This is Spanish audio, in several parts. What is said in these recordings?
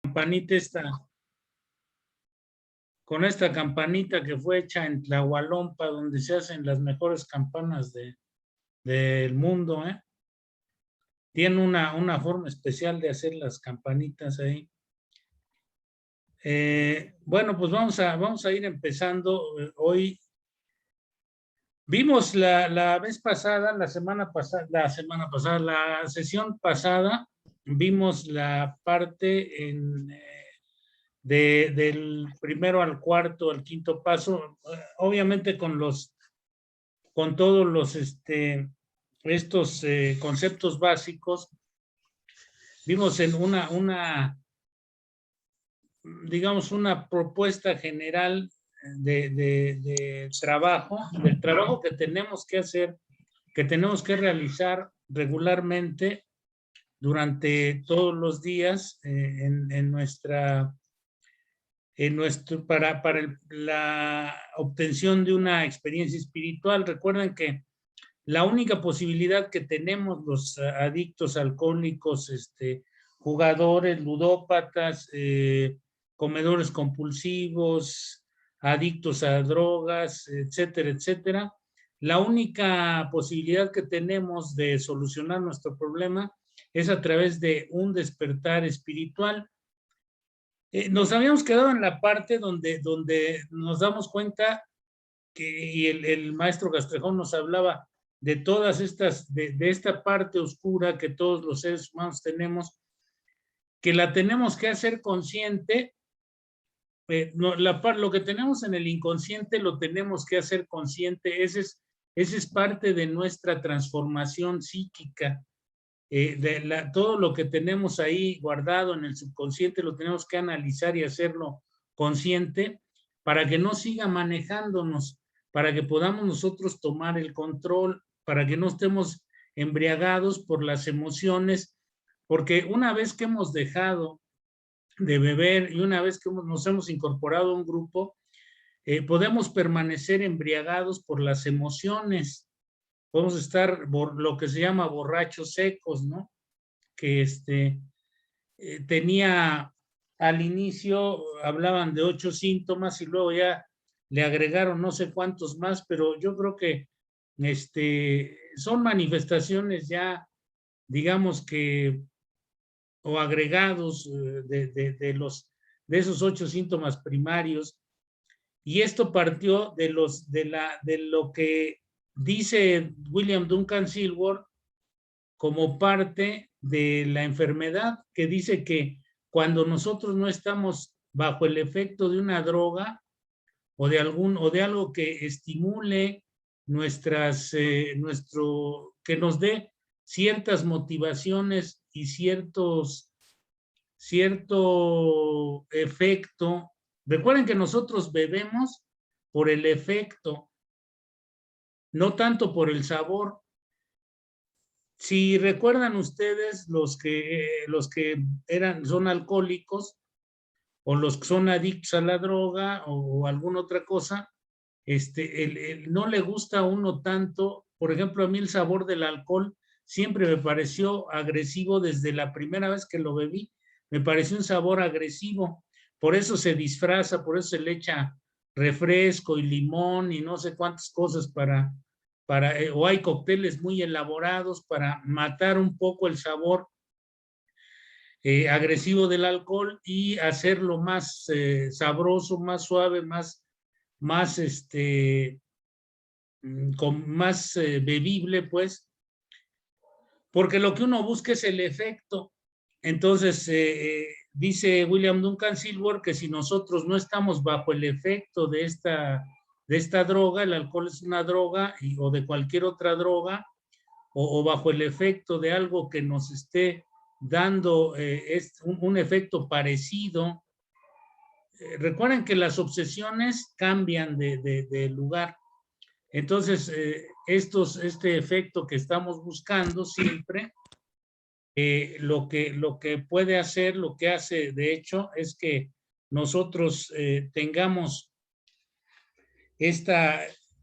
Campanita con esta campanita que fue hecha en Tlahualompa, donde se hacen las mejores campanas del mundo, ¿eh? Tiene una forma especial de hacer las campanitas ahí. Bueno, pues vamos a ir empezando. Hoy vimos la vez pasada, la sesión pasada, vimos la parte del primero al cuarto, al quinto paso, obviamente con todos los estos conceptos básicos. Vimos en digamos, una propuesta general del trabajo que tenemos que hacer, que tenemos que realizar regularmente durante todos los días para la obtención de una experiencia espiritual. Recuerden que la única posibilidad que tenemos los adictos alcohólicos, jugadores, ludópatas, comedores compulsivos, adictos a drogas, etcétera, etcétera, la única posibilidad que tenemos de solucionar nuestro problema es a través de un despertar espiritual. Nos habíamos quedado en la parte donde nos damos cuenta y el maestro Castrejón nos hablaba de todas estas, de esta parte oscura que todos los seres humanos tenemos, que la tenemos que hacer consciente. Lo que tenemos en el inconsciente lo tenemos que hacer consciente. Ese es parte de nuestra transformación psíquica. Todo lo que tenemos ahí guardado en el subconsciente lo tenemos que analizar y hacerlo consciente para que no siga manejándonos, para que podamos nosotros tomar el control, para que no estemos embriagados por las emociones, porque una vez que hemos dejado de beber y una vez que nos hemos incorporado a un grupo, podemos permanecer embriagados por las emociones. Podemos estar lo que se llama borrachos secos, ¿no? Que tenía al inicio, hablaban de 8 síntomas y luego ya le agregaron no sé cuántos más, pero yo creo que son manifestaciones ya, digamos que, o agregados de esos 8 síntomas primarios. Y esto partió de lo que dice William Duncan Silver como parte de la enfermedad, que dice que cuando nosotros no estamos bajo el efecto de una droga o de algo que estimule que nos dé ciertas motivaciones y cierto efecto. Recuerden que nosotros bebemos por el efecto, no tanto por el sabor. Si recuerdan ustedes, los que son alcohólicos o los que son adictos a la droga o alguna otra cosa, no le gusta a uno tanto. Por ejemplo, a mí el sabor del alcohol siempre me pareció agresivo desde la primera vez que lo bebí. Me pareció un sabor agresivo. Por eso se disfraza, por eso se le echa refresco y limón y no sé cuántas cosas o hay cócteles muy elaborados para matar un poco el sabor agresivo del alcohol y hacerlo más sabroso, más suave, más bebible, pues, porque lo que uno busca es el efecto. Entonces, dice William Duncan Silver que si nosotros no estamos bajo el efecto de esta droga, el alcohol es una droga, o de cualquier otra droga, o bajo el efecto de algo que nos esté dando un efecto parecido. Recuerden que las obsesiones cambian de lugar. Entonces, este efecto que estamos buscando siempre, lo que puede hacer, lo que hace de hecho, es que nosotros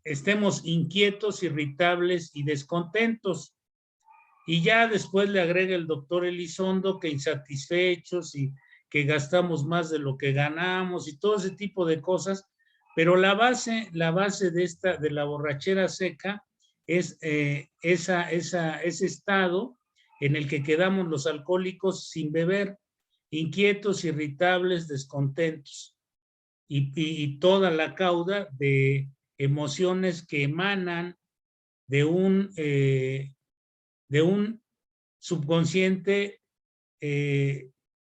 estemos inquietos, irritables y descontentos. Y ya después le agrega el doctor Elizondo que insatisfechos y que gastamos más de lo que ganamos y todo ese tipo de cosas, pero la base de la borrachera seca es ese estado en el que quedamos los alcohólicos sin beber, inquietos, irritables, descontentos, y toda la cauda de emociones que emanan de un subconsciente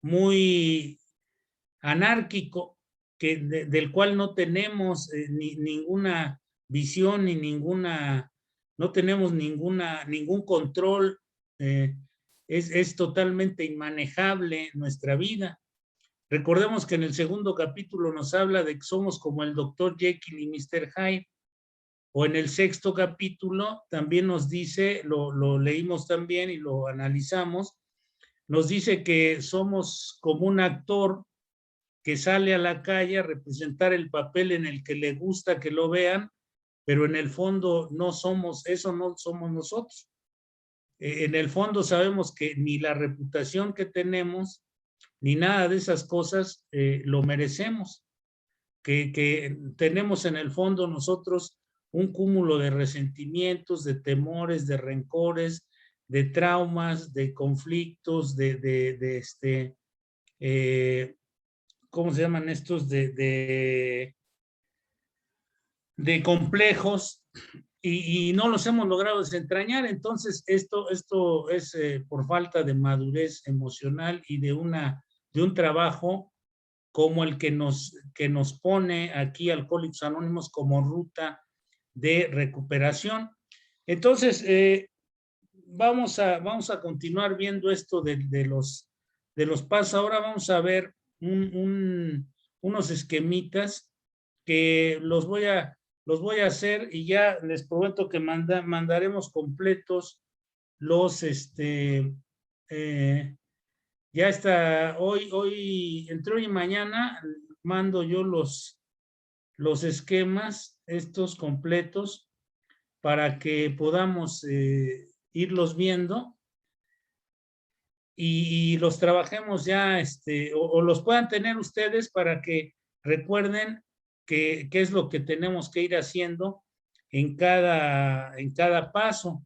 muy anárquico, del cual no tenemos ninguna visión ni no tenemos ningún control. Es totalmente inmanejable nuestra vida. Recordemos que en el segundo capítulo nos habla de que somos como el Dr. Jekyll y Mr. Hyde, o en el sexto capítulo también nos dice, lo leímos también y lo analizamos, nos dice que somos como un actor que sale a la calle a representar el papel en el que le gusta que lo vean, pero en el fondo no somos, eso no somos nosotros. En el fondo sabemos que ni la reputación que tenemos, ni nada de esas cosas lo merecemos, que tenemos en el fondo nosotros un cúmulo de resentimientos, de temores, de rencores, de traumas, de conflictos, ¿cómo se llaman estos? De complejos, y no los hemos logrado desentrañar. Entonces esto es por falta de madurez emocional y de un trabajo como el que nos pone aquí Alcohólicos Anónimos como ruta de recuperación. Entonces, vamos a continuar viendo esto de los pasos. Ahora vamos a ver unos esquemitas que los voy a hacer, y ya les prometo que mandaremos completos los, ya está, entre hoy y mañana mando yo los esquemas, estos completos, para que podamos irlos viendo y los trabajemos ya, o los puedan tener ustedes para que recuerden qué es lo que tenemos que ir haciendo en cada paso.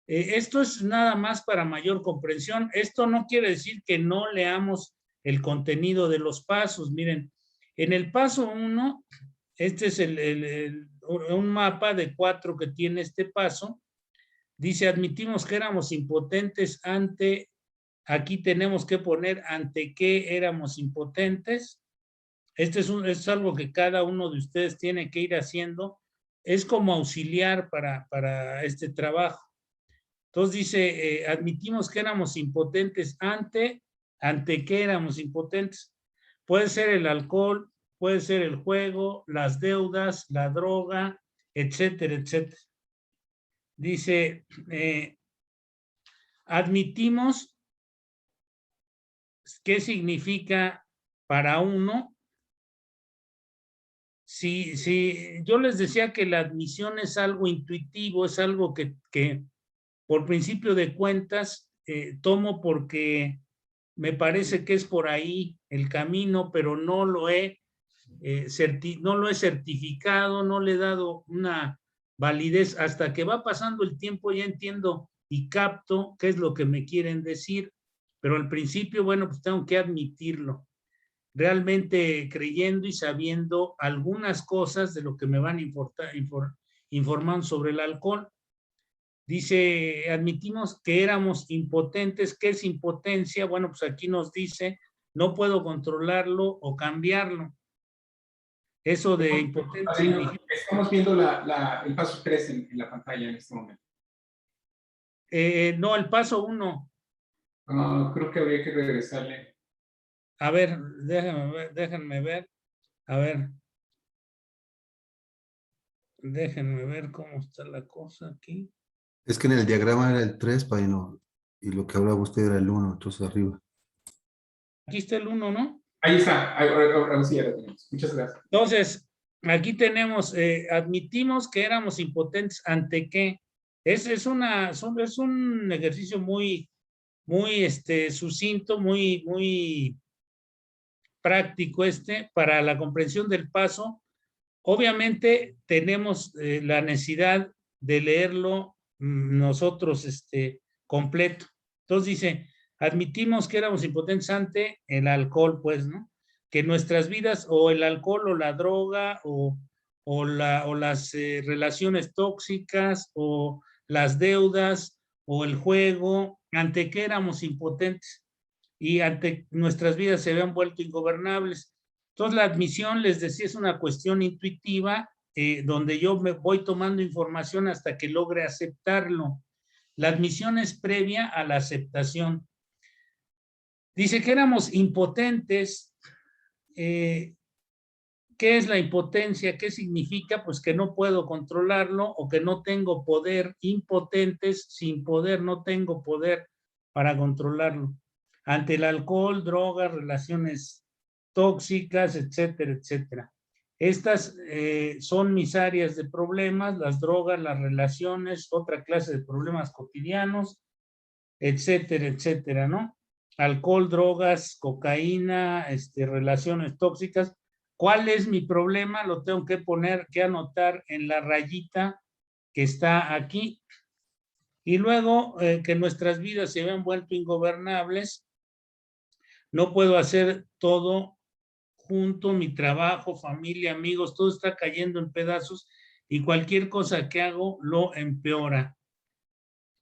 Esto es nada más para mayor comprensión. Esto no quiere decir que no leamos el contenido de los pasos. Miren, en el paso 1, este es un mapa de 4 que tiene este paso. Dice, admitimos que éramos impotentes ante, aquí tenemos que poner ante qué éramos impotentes. Es algo que cada uno de ustedes tiene que ir haciendo. Es como auxiliar para este trabajo. Entonces dice, admitimos que éramos impotentes ante qué éramos impotentes. Puede ser el alcohol, puede ser el juego, las deudas, la droga, etcétera, etcétera. Dice, admitimos qué significa para uno. Si yo les decía que la admisión es algo intuitivo, es algo que por principio de cuentas tomo porque me parece que es por ahí el camino, pero no lo he certificado, no le he dado una validez. Hasta que va pasando el tiempo ya entiendo y capto qué es lo que me quieren decir, pero al principio, bueno, pues tengo que admitirlo, realmente creyendo y sabiendo algunas cosas de lo que me van informando sobre el alcohol. Dice, admitimos que éramos impotentes. ¿Qué es impotencia? Bueno, pues aquí nos dice, no puedo controlarlo o cambiarlo. Eso de impotencia. Estamos viendo el paso 3 en la pantalla en este momento. No, el paso 1. Creo que habría que regresarle. A ver, déjenme ver. A ver. Déjenme ver cómo está la cosa aquí. Es que en el diagrama era el 3, Paino, y lo que hablaba usted era el 1, entonces arriba. Aquí está el 1, ¿no? Ahí está, ahora sí ya lo tenemos. Muchas gracias. Entonces, aquí tenemos, admitimos que éramos impotentes ante qué. Es un ejercicio muy sucinto, muy práctico para la comprensión del paso. Obviamente tenemos la necesidad de leerlo nosotros completo. Entonces dice, admitimos que éramos impotentes ante el alcohol, pues, ¿no? Que nuestras vidas, o el alcohol, o la droga, o las relaciones tóxicas, o las deudas, o el juego, ante que éramos impotentes y ante nuestras vidas se habían vuelto ingobernables. Entonces la admisión, les decía, es una cuestión intuitiva, donde yo me voy tomando información hasta que logre aceptarlo. La admisión es previa a la aceptación. Dice que éramos impotentes. ¿Qué es la impotencia? ¿Qué significa? Pues que no puedo controlarlo o que no tengo poder. Impotentes, sin poder, no tengo poder para controlarlo. Ante el alcohol, drogas, relaciones tóxicas, etcétera, etcétera. Estas son mis áreas de problemas, las drogas, las relaciones, otra clase de problemas cotidianos, etcétera, etcétera, ¿no? Alcohol, drogas, cocaína, relaciones tóxicas. ¿Cuál es mi problema? Lo tengo que anotar en la rayita que está aquí. Y luego que nuestras vidas se habían vuelto ingobernables. No puedo hacer todo junto, mi trabajo, familia, amigos, todo está cayendo en pedazos y cualquier cosa que hago lo empeora.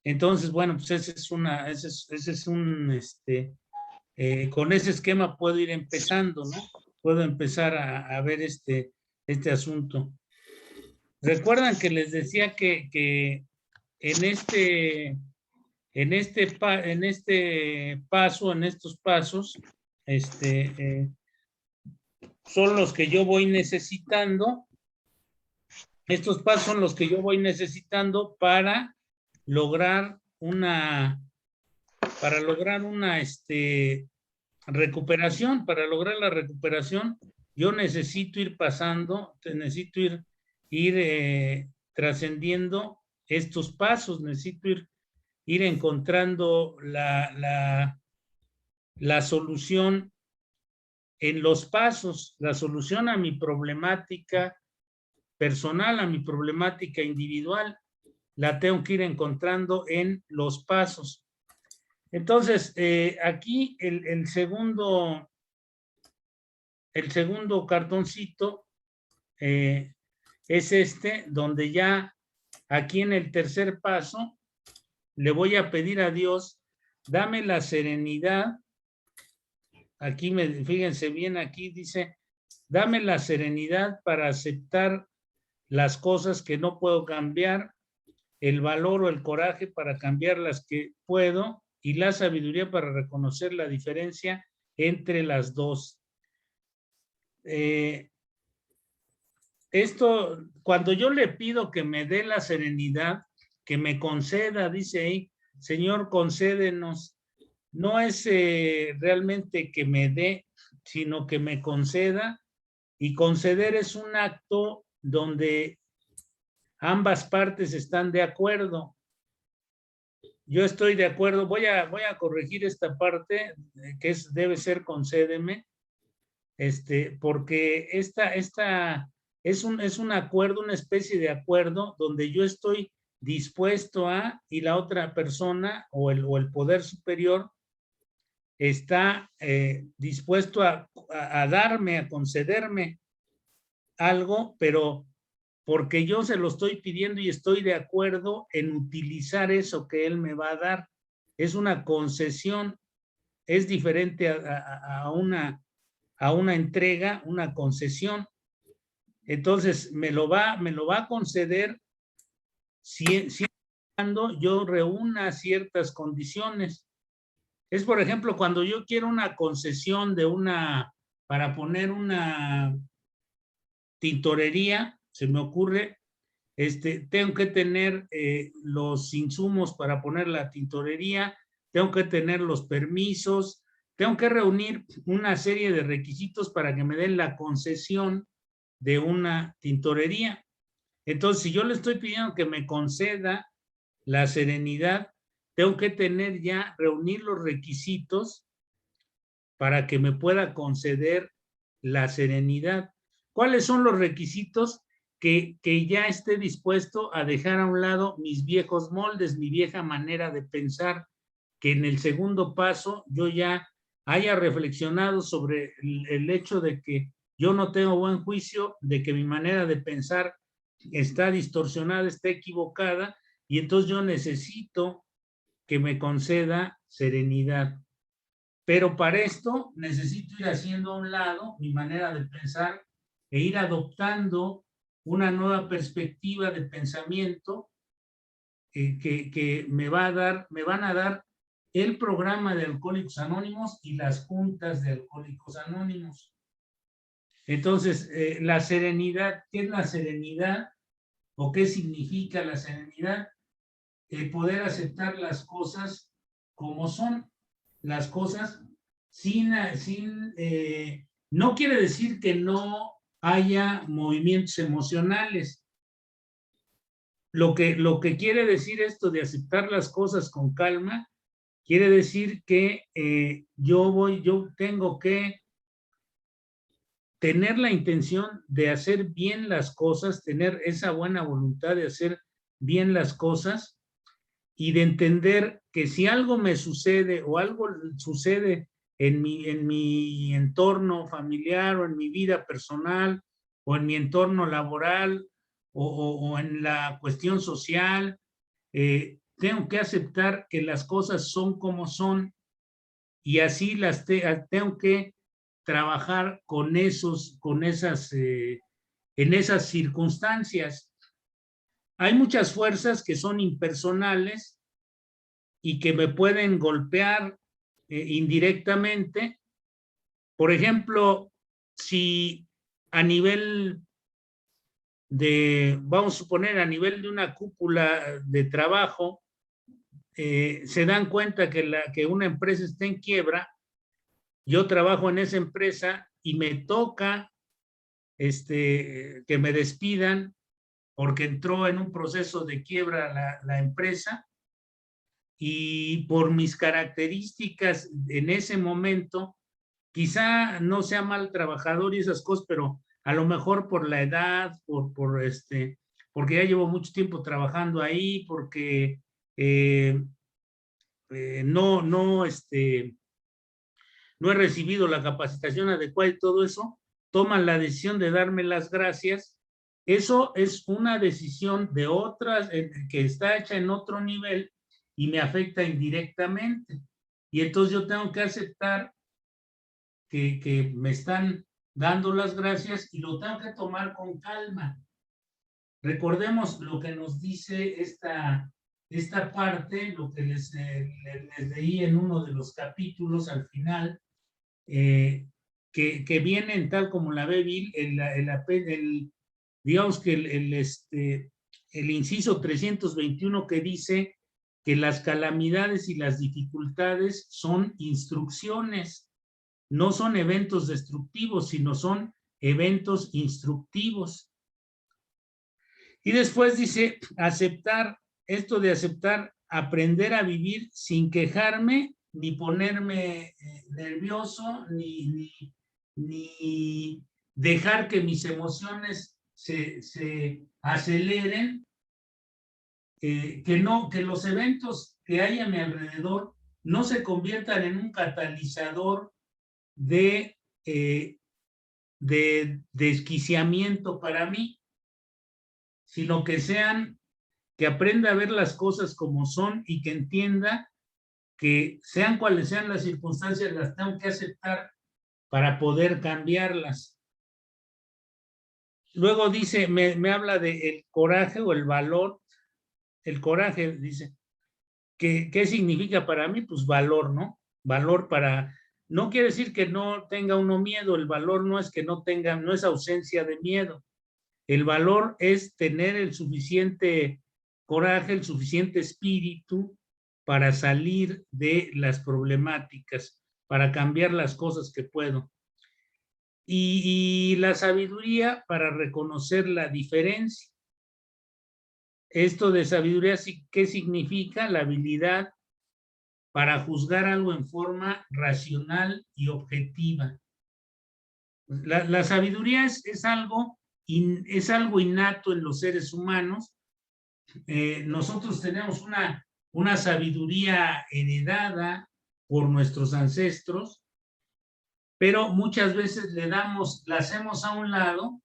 Entonces, bueno, pues ese es un, con ese esquema puedo ir empezando, ¿no? Puedo empezar a ver este asunto. Recuerdan que les decía que en estos pasos, son los que yo voy necesitando. Estos pasos son los que yo voy necesitando para lograr una recuperación. Para lograr la recuperación, yo necesito ir pasando, necesito ir trascendiendo estos pasos, necesito ir encontrando la solución en los pasos, la solución a mi problemática personal, a mi problemática individual, la tengo que ir encontrando en los pasos. Entonces, aquí el segundo cartoncito es donde ya aquí en el tercer paso le voy a pedir a Dios, dame la serenidad. Aquí, fíjense bien, aquí dice, dame la serenidad para aceptar las cosas que no puedo cambiar, el valor o el coraje para cambiar las que puedo y la sabiduría para reconocer la diferencia entre las dos. Cuando yo le pido que me dé la serenidad, que me conceda, dice ahí, Señor, concédenos, no es realmente que me dé, sino que me conceda, y conceder es un acto donde ambas partes están de acuerdo. Yo estoy de acuerdo, voy a corregir esta parte, que debe ser concédeme, porque esta es un acuerdo, una especie de acuerdo donde yo estoy dispuesto a, y la otra persona o el poder superior está dispuesto a darme, a concederme algo, pero porque yo se lo estoy pidiendo y estoy de acuerdo en utilizar eso que él me va a dar. Es una concesión, es diferente a una entrega, una concesión. Entonces, me lo va a conceder siempre cuando yo reúna ciertas condiciones. Es, por ejemplo, cuando yo quiero una concesión para poner una tintorería, se me ocurre, tengo que tener los insumos para poner la tintorería, tengo que tener los permisos, tengo que reunir una serie de requisitos para que me den la concesión de una tintorería. Entonces, si yo le estoy pidiendo que me conceda la serenidad, tengo que reunir los requisitos para que me pueda conceder la serenidad. ¿Cuáles son los requisitos? Que ya esté dispuesto a dejar a un lado mis viejos moldes, mi vieja manera de pensar, que en el segundo paso yo ya haya reflexionado sobre el hecho de que yo no tengo buen juicio, de que mi manera de pensar está distorsionada, está equivocada, y entonces yo necesito que me conceda serenidad. Pero para esto necesito ir haciendo a un lado mi manera de pensar e ir adoptando una nueva perspectiva de pensamiento que me van a dar el programa de Alcohólicos Anónimos y las juntas de Alcohólicos Anónimos. Entonces, la serenidad, ¿qué es la serenidad? ¿O qué significa la serenidad? El poder aceptar las cosas como son, las cosas no quiere decir que no haya movimientos emocionales. Lo que quiere decir esto de aceptar las cosas con calma, quiere decir que yo tengo que tener la intención de hacer bien las cosas, tener esa buena voluntad de hacer bien las cosas y de entender que si algo me sucede o algo sucede en mi entorno familiar o en mi vida personal o en mi entorno laboral o en la cuestión social, tengo que aceptar que las cosas son como son y así tengo que trabajar con en esas circunstancias. Hay muchas fuerzas que son impersonales y que me pueden golpear indirectamente. Por ejemplo, si a nivel vamos a suponer, a nivel de una cúpula de trabajo, se dan cuenta que una empresa está en quiebra, yo trabajo en esa empresa y me toca que me despidan porque entró en un proceso de quiebra la empresa, y por mis características en ese momento, quizá no sea mal trabajador y esas cosas, pero a lo mejor por la edad, porque ya llevo mucho tiempo trabajando ahí, porque no he recibido la capacitación adecuada y todo eso, toman la decisión de darme las gracias. Eso es una decisión de otras, que está hecha en otro nivel y me afecta indirectamente. Y entonces yo tengo que aceptar que me están dando las gracias y lo tengo que tomar con calma. Recordemos lo que nos dice esta parte, lo que les leí en uno de los capítulos al final, que vienen tal como la ve Bill, digamos que el inciso 321 que dice que las calamidades y las dificultades son instrucciones, no son eventos destructivos, sino son eventos instructivos. Y después dice, esto de aceptar, aprender a vivir sin quejarme, ni ponerme nervioso, ni dejar que mis emociones se aceleren, que los eventos que hay a mi alrededor no se conviertan en un catalizador de desquiciamiento para mí, sino que aprenda a ver las cosas como son y que entienda que sean cuales sean las circunstancias, las tengo que aceptar para poder cambiarlas. Luego dice, me habla del coraje o el valor. El coraje, dice, ¿qué significa para mí? Pues valor, ¿no? Valor no quiere decir que no tenga uno miedo, el valor no es que no es ausencia de miedo. El valor es tener el suficiente coraje, el suficiente espíritu para salir de las problemáticas, para cambiar las cosas que puedo. Y la sabiduría para reconocer la diferencia. Esto de sabiduría, ¿qué significa? La habilidad para juzgar algo en forma racional y objetiva. La sabiduría es algo innato en los seres humanos. Nosotros tenemos una sabiduría heredada por nuestros ancestros, pero muchas veces la hacemos a un lado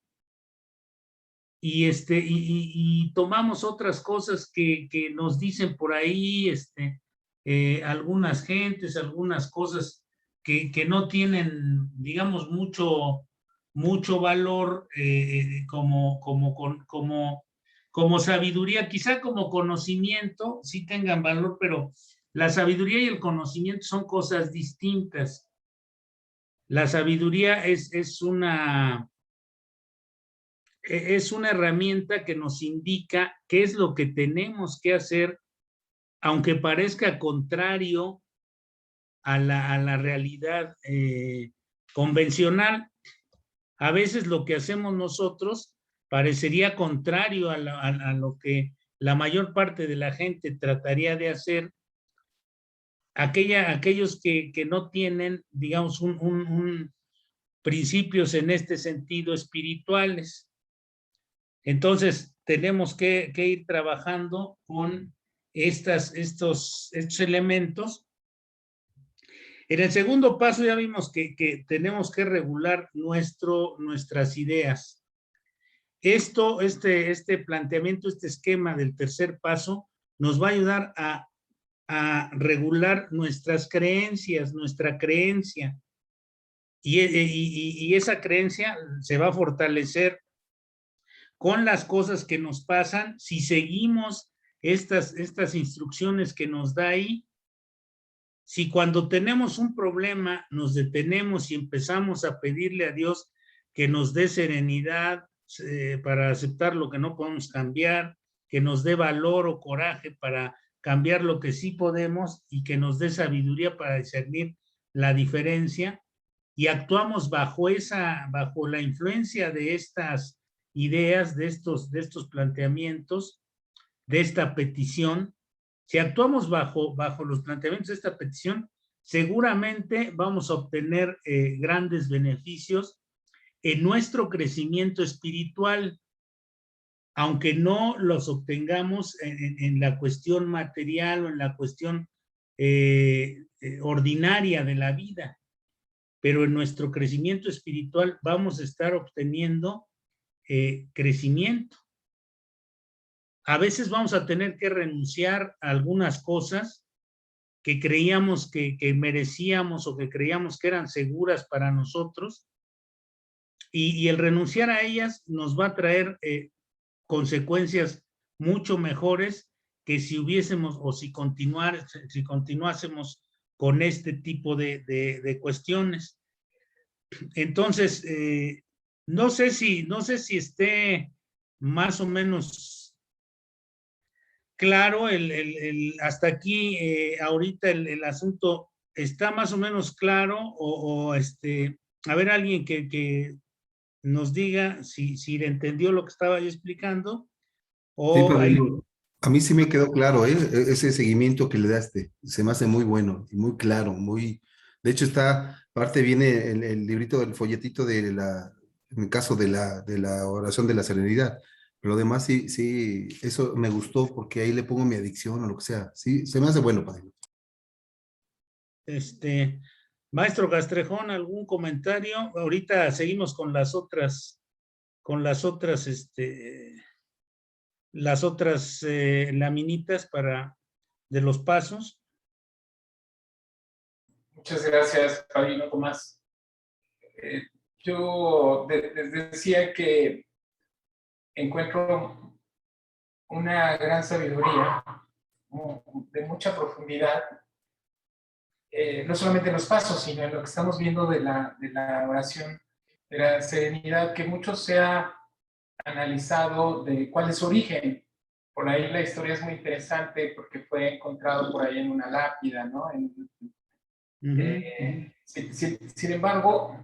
y tomamos otras cosas que nos dicen por ahí algunas gentes, algunas cosas que no tienen, digamos, mucho valor como sabiduría, quizá como conocimiento sí tengan valor, pero la sabiduría y el conocimiento son cosas distintas. La sabiduría es una herramienta que nos indica qué es lo que tenemos que hacer, aunque parezca contrario a la realidad convencional. A veces lo que hacemos nosotros parecería contrario a lo que la mayor parte de la gente trataría de hacer. Aquellos que no tienen, digamos, principios en este sentido espirituales. Entonces, tenemos que ir trabajando con estos elementos. En el segundo paso ya vimos que tenemos que regular nuestras ideas. Este planteamiento, este esquema del tercer paso, nos va a ayudar a regular nuestras creencias, nuestra creencia. Y esa creencia se va a fortalecer con las cosas que nos pasan si seguimos estas instrucciones que nos da ahí. Si cuando tenemos un problema nos detenemos y empezamos a pedirle a Dios que nos dé serenidad para aceptar lo que no podemos cambiar, que nos dé valor o coraje para cambiar lo que sí podemos y que nos dé sabiduría para discernir la diferencia, y actuamos bajo la influencia de estas ideas, de estos planteamientos, de esta petición. Si actuamos bajo los planteamientos de esta petición, seguramente vamos a obtener grandes beneficios en nuestro crecimiento espiritual, aunque no los obtengamos en la cuestión material o en la cuestión ordinaria de la vida. Pero en nuestro crecimiento espiritual vamos a estar obteniendo crecimiento. A veces vamos a tener que renunciar a algunas cosas que creíamos que merecíamos o que creíamos que eran seguras para nosotros, y el renunciar a ellas nos va a traer consecuencias mucho mejores que si hubiésemos o si continuásemos con este tipo de cuestiones. Entonces, no sé si esté más o menos claro hasta aquí. Ahorita el asunto está más o menos claro, a ver, alguien que nos diga si le entendió lo que estaba yo explicando. Sí, Padrino, a mí sí me quedó claro, ese seguimiento que le daste, se me hace muy bueno y muy claro, de hecho parte viene el librito, del folletito en el caso de la oración de la serenidad, pero lo demás sí, eso me gustó porque ahí le pongo mi adicción o lo que sea, sí, se me hace bueno, Padrino. Maestro Castrejón, ¿algún comentario? Ahorita seguimos con las otras laminitas de los pasos. Muchas gracias, Padrino Tomás. Yo les decía que encuentro una gran sabiduría de mucha profundidad, no solamente en los pasos, sino en lo que estamos viendo de la oración de la serenidad, que mucho se ha analizado de cuál es su origen. Por ahí la historia es muy interesante porque fue encontrado por ahí en una lápida, ¿no? Sin embargo,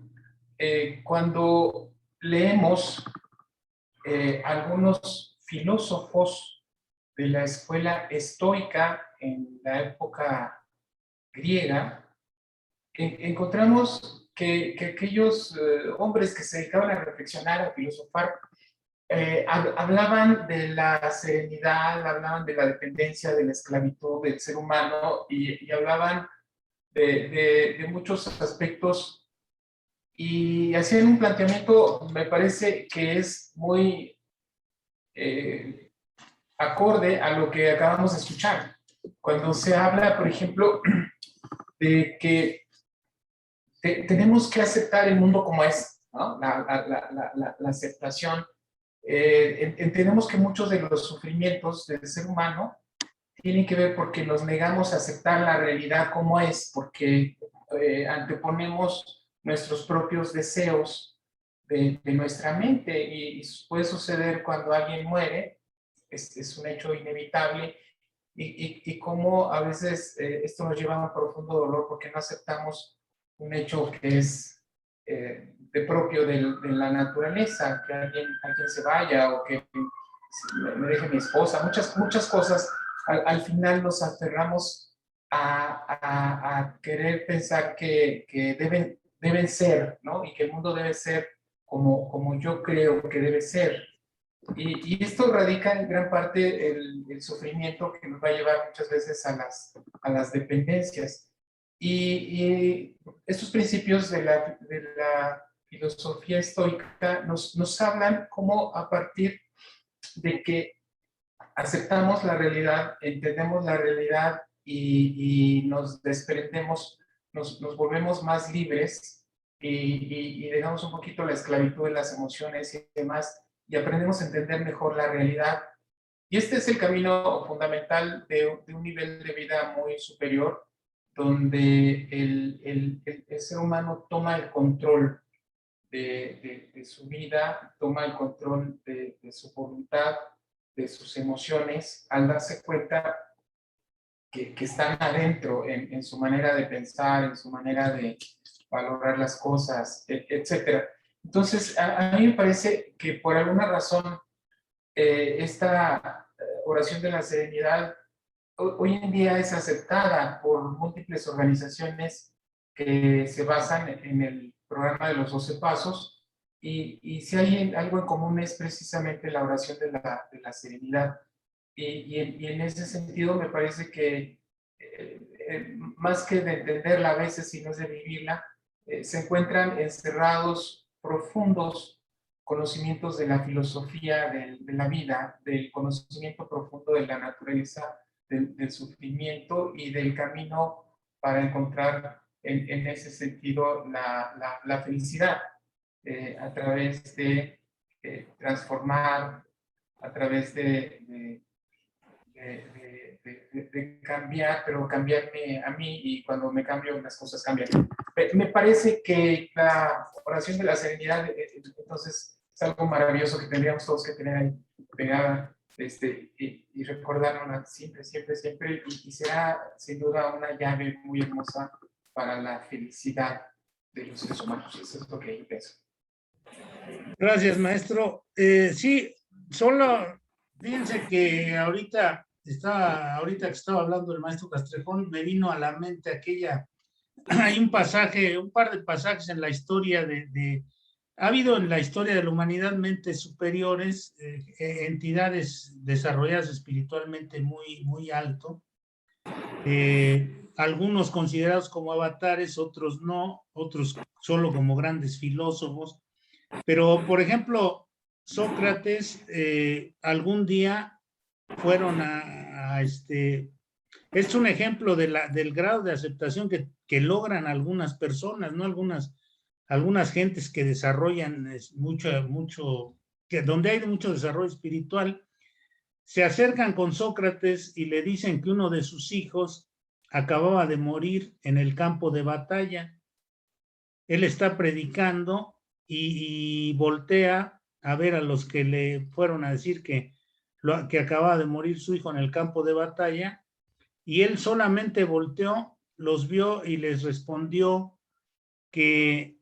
cuando leemos algunos filósofos de la escuela estoica en la época griega, encontramos que aquellos hombres que se dedicaban a reflexionar, a filosofar, hablaban de la serenidad, hablaban de la dependencia, de la esclavitud del ser humano y hablaban de muchos aspectos y hacían un planteamiento, me parece que es muy acorde a lo que acabamos de escuchar. Cuando se habla, por ejemplo, de que tenemos que aceptar el mundo como es, ¿no? La aceptación. Entendemos que muchos de los sufrimientos del ser humano tienen que ver porque nos negamos a aceptar la realidad como es, porque anteponemos nuestros propios deseos de nuestra mente y puede suceder cuando alguien muere, es un hecho inevitable y cómo a veces esto nos lleva a un profundo dolor porque no aceptamos un hecho que es de propio de la naturaleza, que alguien se vaya o que me deje mi esposa, muchas cosas. Al final nos aferramos a querer pensar que deben ser, ¿no? Y que el mundo debe ser como yo creo que debe ser. Y esto radica en gran parte el sufrimiento que nos va a llevar muchas veces a las dependencias. Y estos principios de la filosofía estoica nos hablan cómo a partir de que aceptamos la realidad, entendemos la realidad y nos desprendemos, nos volvemos más libres y dejamos un poquito la esclavitud de las emociones y demás y aprendemos a entender mejor la realidad. Y este es el camino fundamental de un nivel de vida muy superior, donde el ser humano toma el control de su vida, toma el control de su voluntad, de sus emociones, al darse cuenta que están adentro en su manera de pensar, en su manera de valorar las cosas, etc. Entonces, a mí me parece que por alguna razón esta oración de la serenidad hoy en día es aceptada por múltiples organizaciones que se basan en el programa de los 12 pasos y si hay algo en común es precisamente la oración de la serenidad. Y en ese sentido me parece que más que de entenderla a veces, sino es de vivirla, se encuentran encerrados profundos conocimientos de la filosofía de la vida, del conocimiento profundo de la naturaleza, del sufrimiento y del camino para encontrar en ese sentido la felicidad a través de transformar, a través de cambiar, pero cambiarme a mí y cuando me cambio las cosas cambian. Me parece que la oración de la serenidad entonces es algo maravilloso que tendríamos todos que tener ahí pegada y recordarla siempre, siempre, siempre y será sin duda una llave muy hermosa para la felicidad de los seres humanos. Eso es lo que yo pienso. Gracias, maestro. Sí, solo fíjense que ahorita que estaba hablando el maestro Castrejón, me vino a la mente hay un par de pasajes en la historia ha habido en la historia de la humanidad mentes superiores, entidades desarrolladas espiritualmente muy, muy alto, algunos considerados como avatares, otros no, otros solo como grandes filósofos, pero por ejemplo, Sócrates algún día fueron es un ejemplo del grado de aceptación que logran algunas personas, ¿no? Algunas gentes que desarrollan donde hay mucho desarrollo espiritual, se acercan con Sócrates y le dicen que uno de sus hijos acababa de morir en el campo de batalla. Él está predicando y voltea a ver a los que le fueron a decir que acababa de morir su hijo en el campo de batalla, y él solamente volteó, los vio y les respondió que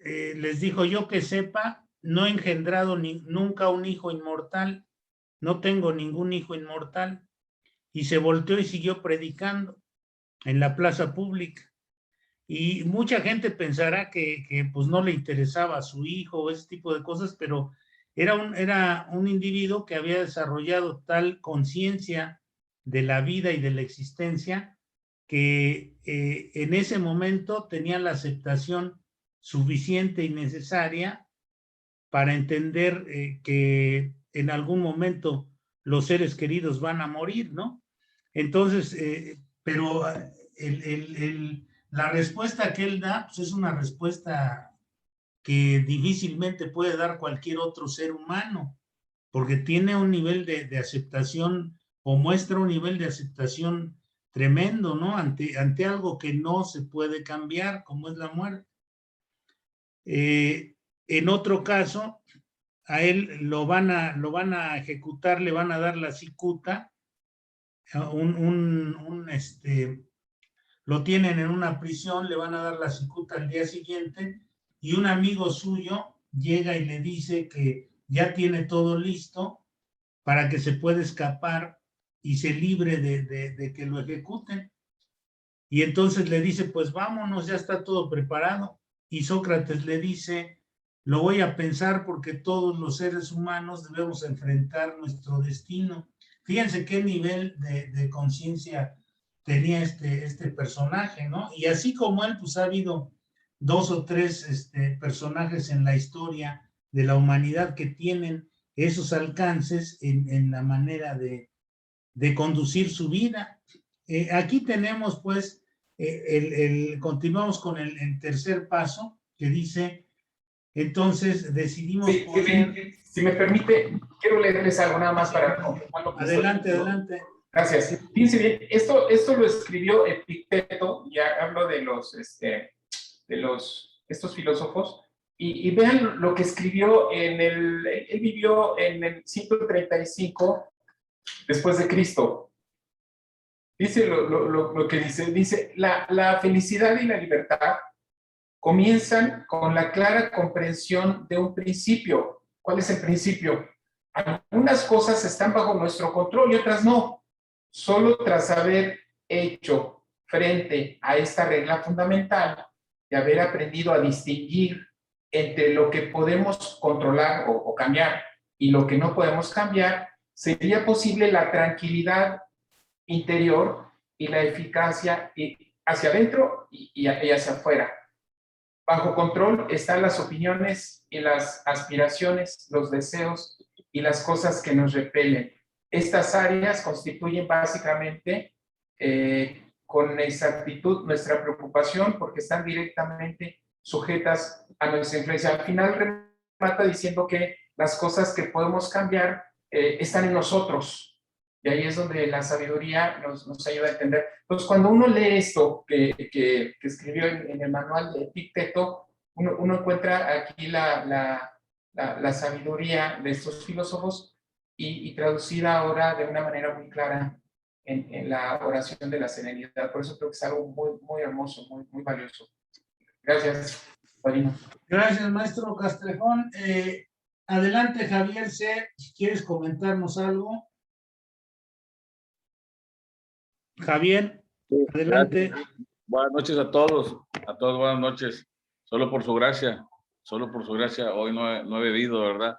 les dijo: yo que sepa, no he engendrado nunca un hijo inmortal, no tengo ningún hijo inmortal, y se volteó y siguió predicando. en la plaza pública. Y mucha gente pensará que pues no le interesaba a su hijo o ese tipo de cosas, pero era un individuo que había desarrollado tal conciencia de la vida y de la existencia que en ese momento tenía la aceptación suficiente y necesaria para entender que en algún momento los seres queridos van a morir, ¿no? Entonces, pero la respuesta que él da pues es una respuesta que difícilmente puede dar cualquier otro ser humano, porque tiene un nivel de aceptación o muestra un nivel de aceptación tremendo, ¿no? Ante algo que no se puede cambiar, como es la muerte. En otro caso, a él lo van a ejecutar, le van a dar la cicuta, lo tienen en una prisión, le van a dar la cicuta al día siguiente y un amigo suyo llega y le dice que ya tiene todo listo para que se pueda escapar y se libre de que lo ejecuten. Y entonces le dice, pues vámonos, ya está todo preparado. Y Sócrates le dice, lo voy a pensar porque todos los seres humanos debemos enfrentar nuestro destino. Fíjense qué nivel de conciencia tenía este personaje, ¿no? Y así como él, pues ha habido 2 o 3 personajes en la historia de la humanidad que tienen esos alcances en la manera de conducir su vida. Aquí tenemos, pues, continuamos con el tercer paso que dice, entonces decidimos Sí, poner... si me permite, quiero leerles algo nada más para confirmar lo que Adelante, adelante. Gracias. Fíjense bien, esto lo escribió Epicteto, ya hablo de estos filósofos, y vean lo que escribió él vivió en el 135 después de Cristo. Dice lo que dice, la felicidad y la libertad comienzan con la clara comprensión de un principio. ¿Cuál es el principio? Algunas cosas están bajo nuestro control y otras no. Solo tras haber hecho frente a esta regla fundamental de haber aprendido a distinguir entre lo que podemos controlar o cambiar y lo que no podemos cambiar, sería posible la tranquilidad interior y la eficacia hacia adentro y hacia afuera. Bajo control están las opiniones y las aspiraciones, los deseos y las cosas que nos repelen. Estas áreas constituyen básicamente con exactitud nuestra preocupación porque están directamente sujetas a nuestra influencia. Al final remata diciendo que las cosas que podemos cambiar están en nosotros. Y ahí es donde la sabiduría nos ayuda a entender. Entonces, cuando uno lee esto que escribió en el manual de Epicteto, uno encuentra aquí la sabiduría de estos filósofos y traducida ahora de una manera muy clara en la oración de la serenidad. Por eso creo que es algo muy, muy hermoso, muy, muy valioso. Gracias, Padrino. Gracias, maestro Castrejón. Adelante, Javier C., si quieres comentarnos algo. Javier, sí, adelante. Gracias. Buenas noches a todos buenas noches. Solo por su gracia, hoy no he bebido, ¿verdad?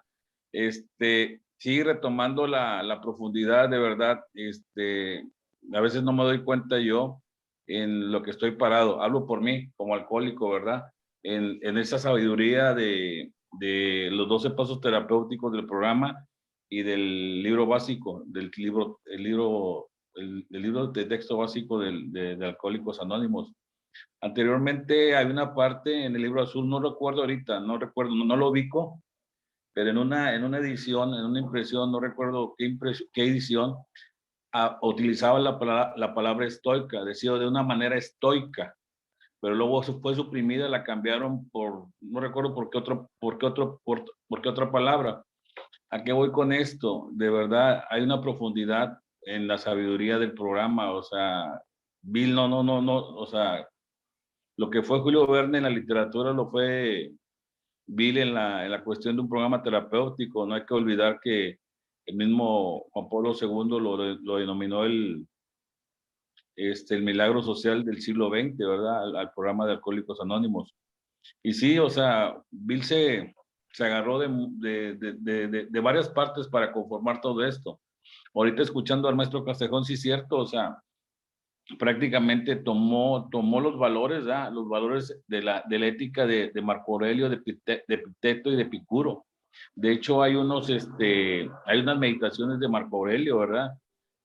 Sí, retomando la profundidad, de verdad, a veces no me doy cuenta yo en lo que estoy parado. Hablo por mí, como alcohólico, ¿verdad? En esa sabiduría de los 12 pasos terapéuticos del programa y del libro básico, el libro de texto básico de Alcohólicos Anónimos. Anteriormente hay una parte en el libro azul, no recuerdo ahorita, no lo ubico, pero en una edición, en una impresión, no recuerdo qué edición, utilizaba la palabra estoica, decía de una manera estoica, pero luego fue suprimida, la cambiaron no recuerdo por qué otra palabra. ¿A qué voy con esto? De verdad, hay una profundidad en la sabiduría del programa, o sea, Bill o sea, lo que fue Julio Verne en la literatura lo fue Bill en la cuestión de un programa terapéutico. No hay que olvidar que el mismo Juan Pablo II lo denominó el el milagro social del siglo XX, ¿verdad? Al programa de Alcohólicos Anónimos. Y sí, o sea, Bill se agarró de varias partes para conformar todo esto. Ahorita escuchando al maestro Castejón, sí es cierto, o sea, prácticamente tomó los valores, ¿verdad? Los valores de la ética de Marco Aurelio, de Epicteto y de Epicuro. De hecho, hay unas meditaciones de Marco Aurelio, ¿verdad?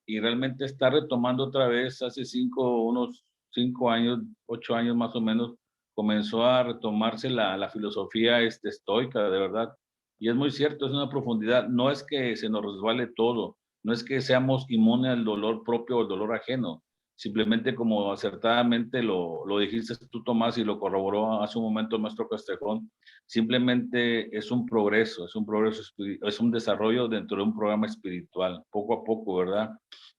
Y realmente está retomando otra vez, hace unos 5 años, 8 años más o menos, comenzó a retomarse la filosofía estoica, de verdad. Y es muy cierto, es una profundidad. No es que se nos resbale todo, no es que seamos inmunes al dolor propio o al dolor ajeno. Simplemente, como acertadamente lo dijiste tú, Tomás, y lo corroboró hace un momento el maestro Castejón, simplemente es un progreso, es un desarrollo dentro de un programa espiritual, poco a poco, ¿verdad?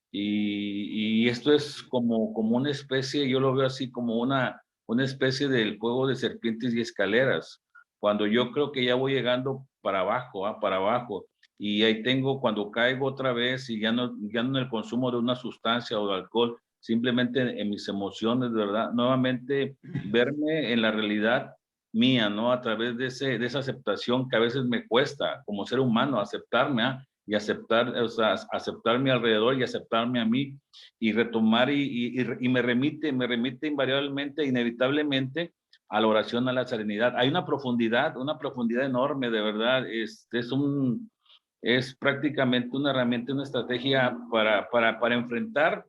Y esto es como una especie, yo lo veo así como una especie del juego de serpientes y escaleras. Cuando yo creo que ya voy llegando para abajo, para abajo, y ahí tengo, cuando caigo otra vez y ya no en el consumo de una sustancia o de alcohol, simplemente en mis emociones, ¿verdad? Nuevamente verme en la realidad mía, ¿no? A través de esa aceptación que a veces me cuesta como ser humano, aceptarme, y aceptar, o sea, aceptar mi alrededor y aceptarme a mí y retomar y me remite invariablemente, inevitablemente a la oración, a la serenidad. Hay una profundidad enorme, de verdad. Es prácticamente una herramienta, una estrategia para enfrentar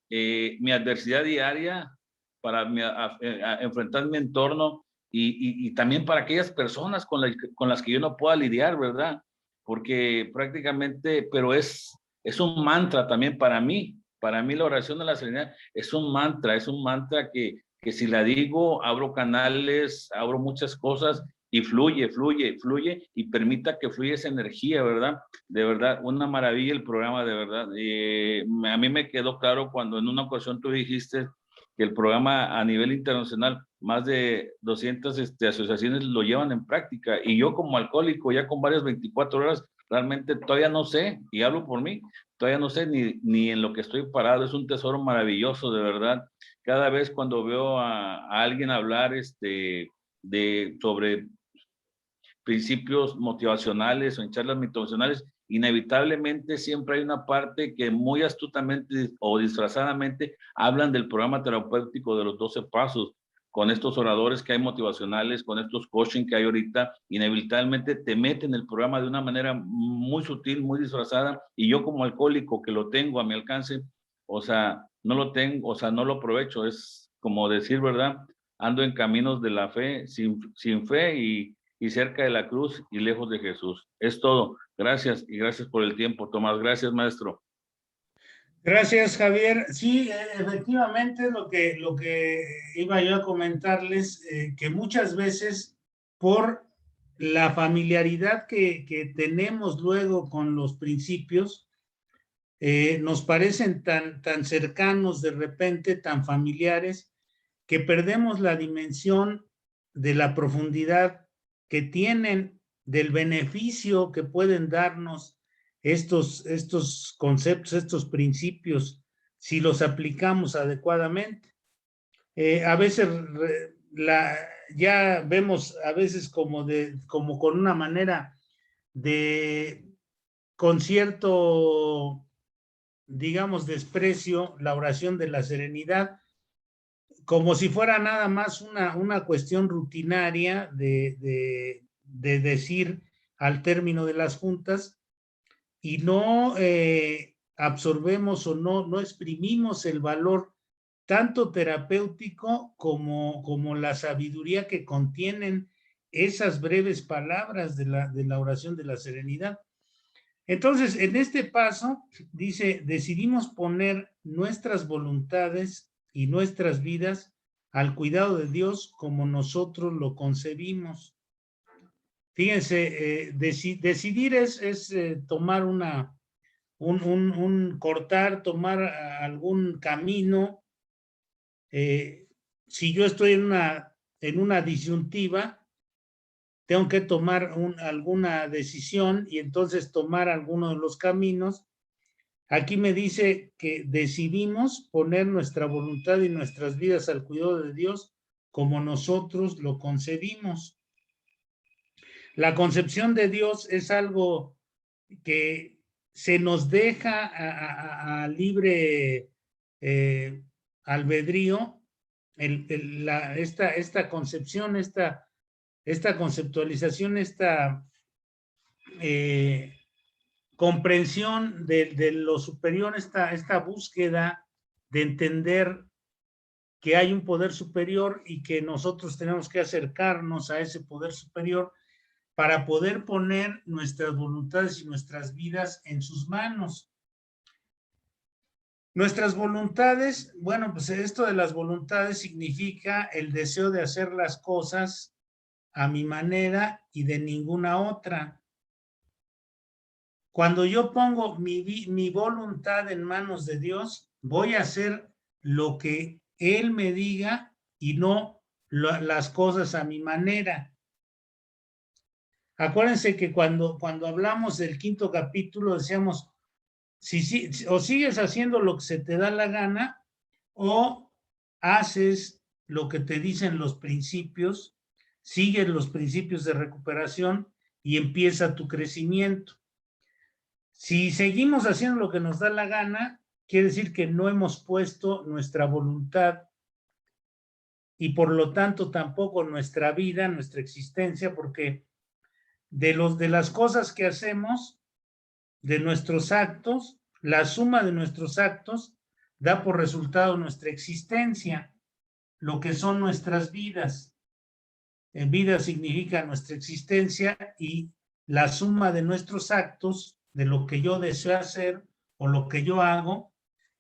mi adversidad diaria, para enfrentar mi entorno y también para aquellas personas con las que yo no pueda lidiar, ¿verdad? Porque prácticamente, pero es un mantra también para mí. Para mí la oración de la serenidad es un mantra que si la digo, abro canales, abro muchas cosas y fluye y permita que fluya esa energía, ¿verdad? De verdad, una maravilla el programa, de verdad. A mí me quedó claro cuando en una ocasión tú dijiste que el programa a nivel internacional, más de 200 asociaciones lo llevan en práctica, y yo como alcohólico ya con varias 24 horas, realmente todavía no sé, y hablo por mí, todavía no sé ni en lo que estoy parado. Es un tesoro maravilloso, de verdad. Cada vez cuando veo a alguien hablar sobre principios motivacionales o en charlas motivacionales, inevitablemente siempre hay una parte que muy astutamente o disfrazadamente hablan del programa terapéutico de los 12 pasos, con estos oradores que hay motivacionales, con estos coaching que hay ahorita, inevitablemente te meten en el programa de una manera muy sutil, muy disfrazada, y yo como alcohólico que lo tengo a mi alcance, o sea, no lo tengo, o sea, no lo aprovecho. Es como decir, ¿verdad? Ando en caminos de la fe, sin fe y cerca de la cruz y lejos de Jesús. Es todo. Gracias y gracias por el tiempo, Tomás. Gracias, maestro. Gracias, Javier. Sí, efectivamente, lo que iba yo a comentarles, que muchas veces por la familiaridad que tenemos luego con los principios, nos parecen tan cercanos de repente, tan familiares, que perdemos la dimensión de la profundidad que tienen, del beneficio que pueden darnos estos conceptos, estos principios, si los aplicamos adecuadamente. A veces ya vemos a veces como con una manera de, con cierto, digamos, desprecio, la oración de la serenidad, como si fuera nada más una cuestión rutinaria de decir al término de las juntas, y no absorbemos o no exprimimos el valor tanto terapéutico como la sabiduría que contienen esas breves palabras de la oración de la serenidad. Entonces, en este paso, dice, decidimos poner nuestras voluntades y nuestras vidas al cuidado de Dios como nosotros lo concebimos. Fíjense, decidir es tomar cortar, tomar algún camino. Si yo estoy en una disyuntiva, tengo que tomar alguna decisión y entonces tomar alguno de los caminos. Aquí me dice que decidimos poner nuestra voluntad y nuestras vidas al cuidado de Dios como nosotros lo concebimos. La concepción de Dios es algo que se nos deja a libre albedrío. Esta concepción, esta conceptualización, esta comprensión de lo superior, esta búsqueda de entender que hay un poder superior y que nosotros tenemos que acercarnos a ese poder superior para poder poner nuestras voluntades y nuestras vidas en sus manos. Nuestras voluntades, bueno, pues esto de las voluntades significa el deseo de hacer las cosas a mi manera y de ninguna otra. Cuando yo pongo mi voluntad en manos de Dios, voy a hacer lo que Él me diga y no las cosas a mi manera. Acuérdense que cuando hablamos del 5º capítulo decíamos, o sigues haciendo lo que se te da la gana o haces lo que te dicen los principios, sigues los principios de recuperación y empieza tu crecimiento. Si seguimos haciendo lo que nos da la gana, quiere decir que no hemos puesto nuestra voluntad y por lo tanto tampoco nuestra vida, nuestra existencia, porque de las cosas que hacemos, de nuestros actos, la suma de nuestros actos da por resultado nuestra existencia, lo que son nuestras vidas. Vida significa nuestra existencia y la suma de nuestros actos, de lo que yo deseo hacer o lo que yo hago,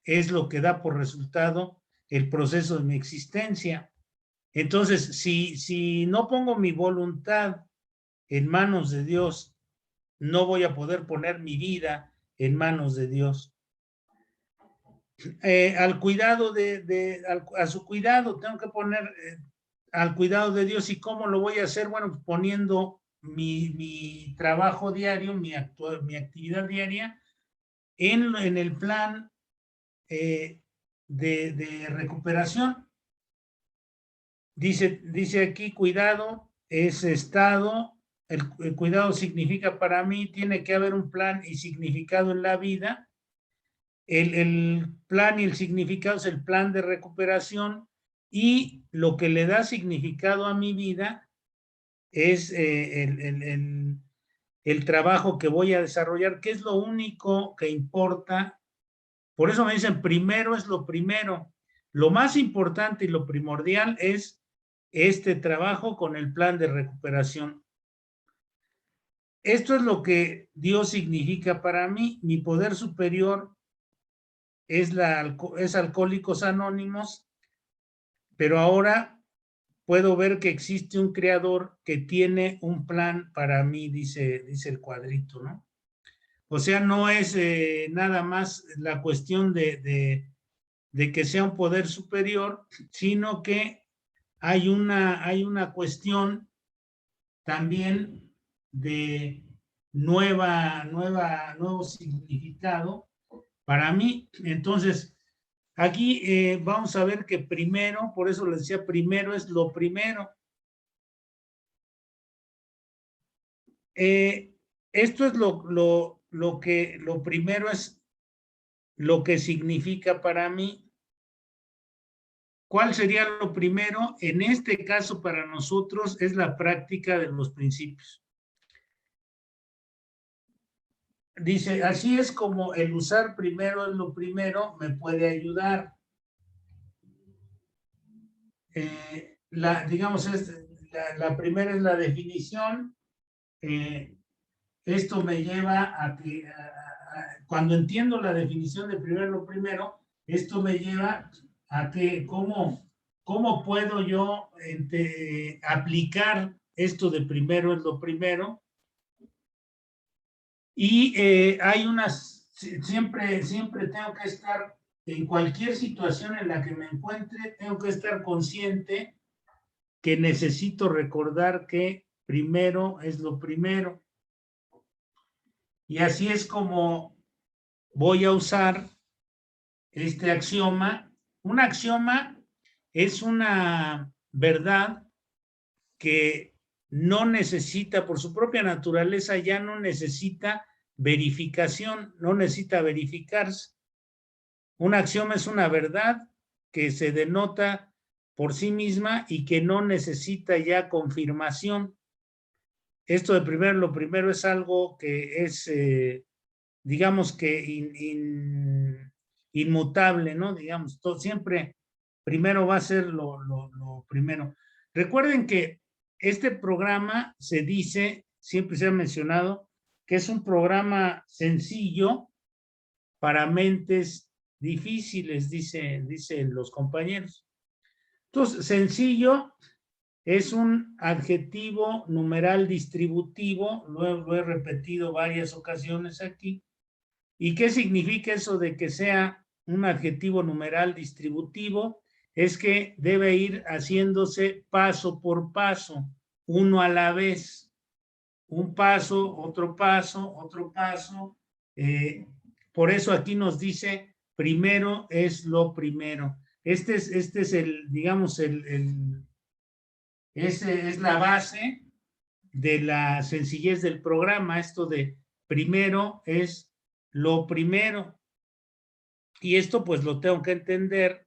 es lo que da por resultado el proceso de mi existencia. Entonces, si no pongo mi voluntad en manos de Dios, no voy a poder poner mi vida en manos de Dios. Al cuidado a su cuidado, tengo que poner al cuidado de Dios. ¿Y cómo lo voy a hacer? Bueno, poniendo mi trabajo diario, mi actividad diaria en el plan de recuperación. Dice aquí, cuidado es estado. El cuidado significa para mí, tiene que haber un plan y significado en la vida. El plan y el significado es el plan de recuperación y lo que le da significado a mi vida es el trabajo que voy a desarrollar, que es lo único que importa. Por eso me dicen, primero es lo primero. Lo más importante y lo primordial es este trabajo con el plan de recuperación. Esto es lo que Dios significa para mí. Mi poder superior es Alcohólicos Anónimos, pero ahora puedo ver que existe un creador que tiene un plan para mí, dice el cuadrito, ¿no? O sea, no es nada más la cuestión de que sea un poder superior, sino que hay una cuestión también de nuevo significado para mí. Entonces, aquí vamos a ver que primero, por eso les decía, primero es lo primero. Esto es lo primero es lo que significa para mí. ¿Cuál sería lo primero? En este caso, para nosotros, es la práctica de los principios. Dice, así es como el usar primero es lo primero me puede ayudar. Digamos, la primera es la definición. Esto me lleva a que, cuando entiendo la definición de primero lo primero, esto me lleva a que cómo puedo yo aplicar esto de primero es lo primero. Y siempre tengo que estar, en cualquier situación en la que me encuentre, tengo que estar consciente que necesito recordar que primero es lo primero. Y así es como voy a usar este axioma. Un axioma es una verdad que no necesita, por su propia naturaleza, ya no necesita verificación, no necesita verificarse. Un axioma es una verdad que se denota por sí misma y que no necesita ya confirmación. Esto de primero, lo primero es algo que es, digamos que inmutable, ¿no? Digamos, todo, siempre primero va a ser lo primero. Recuerden que este programa se dice, siempre se ha mencionado, que es un programa sencillo para mentes difíciles, dicen los compañeros. Entonces, sencillo es un adjetivo numeral distributivo, lo he repetido varias ocasiones aquí. ¿Y qué significa eso de que sea un adjetivo numeral distributivo? Es que debe ir haciéndose paso por paso, uno a la vez. Un paso, otro paso, otro paso. Por eso aquí nos dice, primero es lo primero. Este es el, digamos, ese es la base de la sencillez del programa, esto de primero es lo primero. Y esto pues lo tengo que entender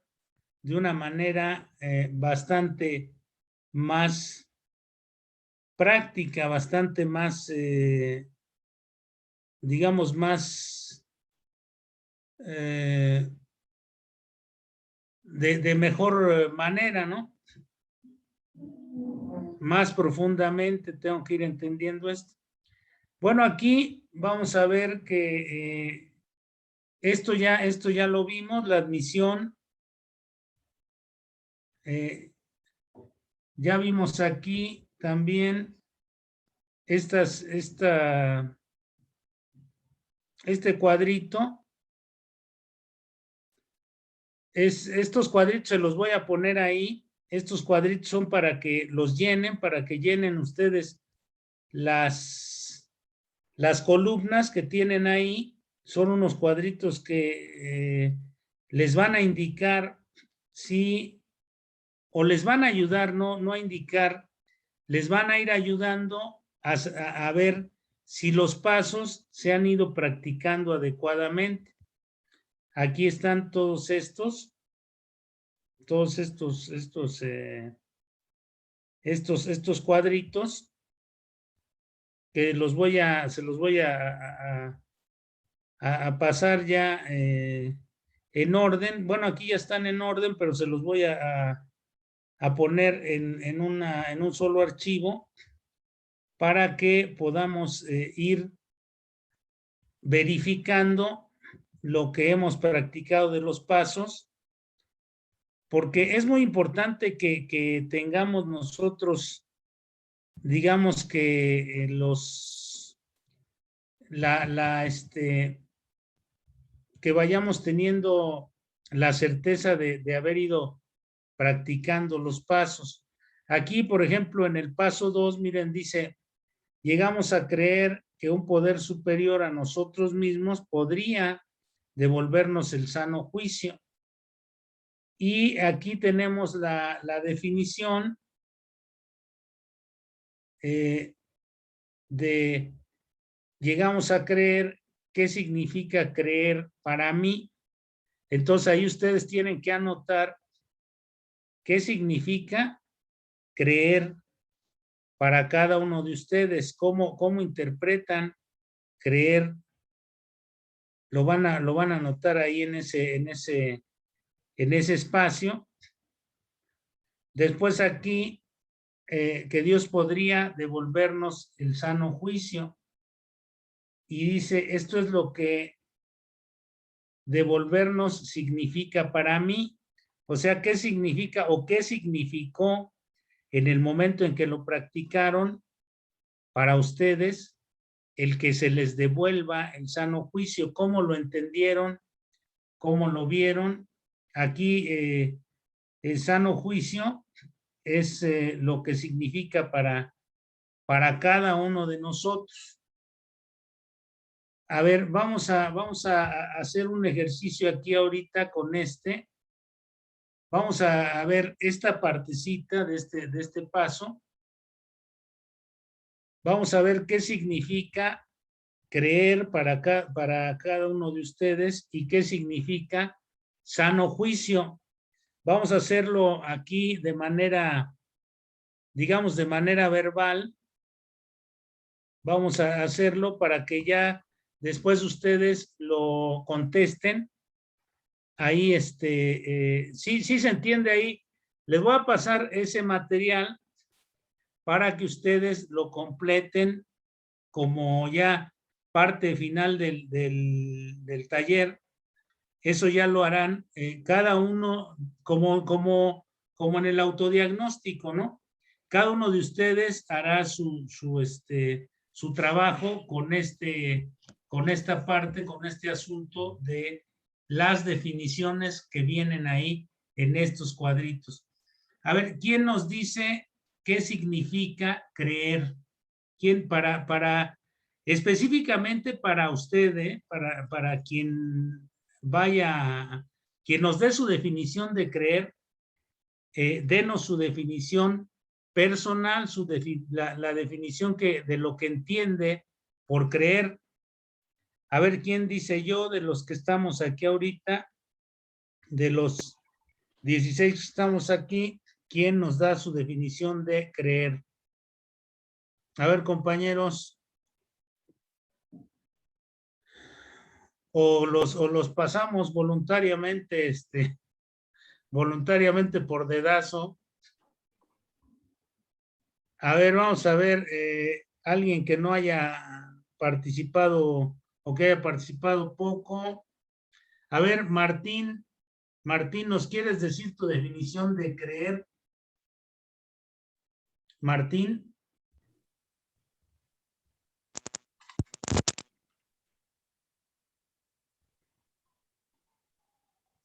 de una manera bastante más práctica, bastante más, digamos, más de mejor manera, ¿no? Más profundamente tengo que ir entendiendo esto. Bueno, aquí vamos a ver que esto ya lo vimos, la admisión. Ya vimos aquí también este cuadrito. Estos cuadritos se los voy a poner ahí. Estos cuadritos son para que los llenen, para que llenen ustedes las columnas que tienen ahí. Son unos cuadritos que les van a indicar si, o les van a ayudar, no a indicar, les van a ir ayudando a ver si los pasos se han ido practicando adecuadamente. Aquí están todos estos cuadritos que se los voy a pasar ya en orden. Bueno, aquí ya están en orden, pero se los voy a poner en un solo archivo para que podamos ir verificando lo que hemos practicado de los pasos, porque es muy importante que tengamos nosotros, digamos que que vayamos teniendo la certeza de haber ido practicando los pasos. Aquí, por ejemplo, en el paso 2, miren, dice, llegamos a creer que un poder superior a nosotros mismos podría devolvernos el sano juicio. Y aquí tenemos la definición de llegamos a creer, ¿qué significa creer para mí? Entonces ahí ustedes tienen que anotar qué significa creer para cada uno de ustedes, cómo interpretan creer. Lo van a anotar ahí en ese espacio. Después aquí, que Dios podría devolvernos el sano juicio. Y dice, esto es lo que devolvernos significa para mí. O sea, ¿qué significa o qué significó en el momento en que lo practicaron para ustedes el que se les devuelva el sano juicio? ¿Cómo lo entendieron? ¿Cómo lo vieron? Aquí el sano juicio es lo que significa para cada uno de nosotros. A ver, vamos a hacer un ejercicio aquí ahorita con este. Vamos a ver esta partecita de este paso. Vamos a ver qué significa creer para cada uno de ustedes y qué significa sano juicio. Vamos a hacerlo aquí de manera, digamos, de manera verbal. Vamos a hacerlo para que ya después ustedes lo contesten. Ahí, sí se entiende ahí. Les voy a pasar ese material para que ustedes lo completen como ya parte final del taller. Eso ya lo harán cada uno como en el autodiagnóstico, ¿no? Cada uno de ustedes hará su trabajo con esta parte, con este asunto de las definiciones que vienen ahí en estos cuadritos. A ver, ¿quién nos dice qué significa creer? ¿Quién específicamente para usted, para quien quien nos dé su definición de creer, denos su definición personal, la definición de lo que entiende por creer. A ver, ¿quién dice? Yo, de los que estamos aquí ahorita, de los 16 que estamos aquí, ¿quién nos da su definición de creer? A ver, compañeros. O los pasamos voluntariamente, voluntariamente por dedazo. A ver, vamos a ver, alguien que no haya participado o que haya participado poco. A ver, Martín, ¿nos quieres decir tu definición de creer? Martín.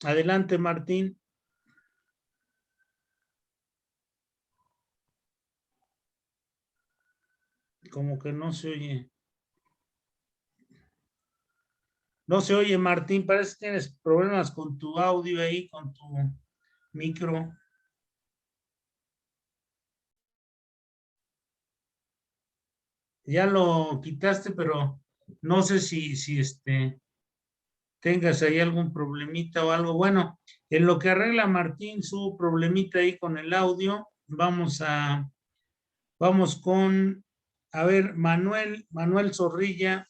Adelante, Martín. Como que no se oye. No se oye, Martín. Parece que tienes problemas con tu audio ahí, con tu micro. Ya lo quitaste, pero no sé si tengas ahí algún problemita o algo. Bueno, en lo que arregla Martín su problemita ahí con el audio, vamos con, a ver, Manuel Zorrilla,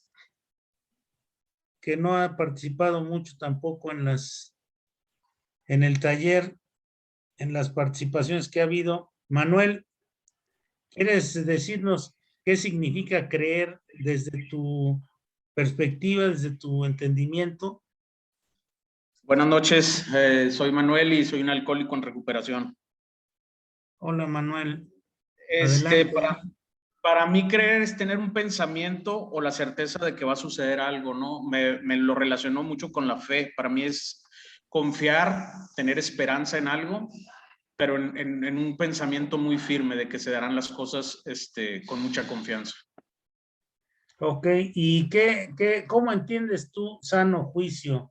que no ha participado mucho tampoco en el taller, en las participaciones que ha habido. Manuel, ¿quieres decirnos qué significa creer desde tu perspectiva, desde tu entendimiento? Buenas noches, soy Manuel y soy un alcohólico en recuperación. Hola, Manuel. Para mí creer es tener un pensamiento o la certeza de que va a suceder algo, ¿no? Me lo relacionó mucho con la fe. Para mí es confiar, tener esperanza en algo, pero en un pensamiento muy firme de que se darán las cosas con mucha confianza. Ok, ¿y cómo entiendes tú sano juicio?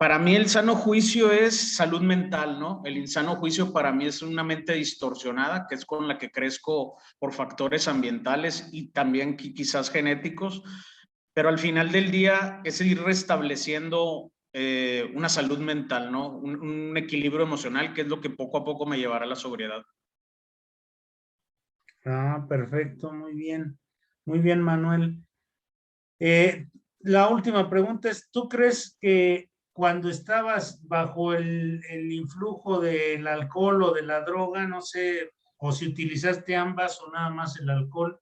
Para mí el sano juicio es salud mental, ¿no? El insano juicio para mí es una mente distorsionada, que es con la que crezco por factores ambientales y también quizás genéticos, pero al final del día es ir restableciendo una salud mental, ¿no? Un equilibrio emocional, que es lo que poco a poco me llevará a la sobriedad. Ah, perfecto, muy bien. Muy bien, Manuel. La última pregunta es, ¿tú crees que cuando estabas bajo el influjo del alcohol o de la droga, no sé, o si utilizaste ambas o nada más el alcohol,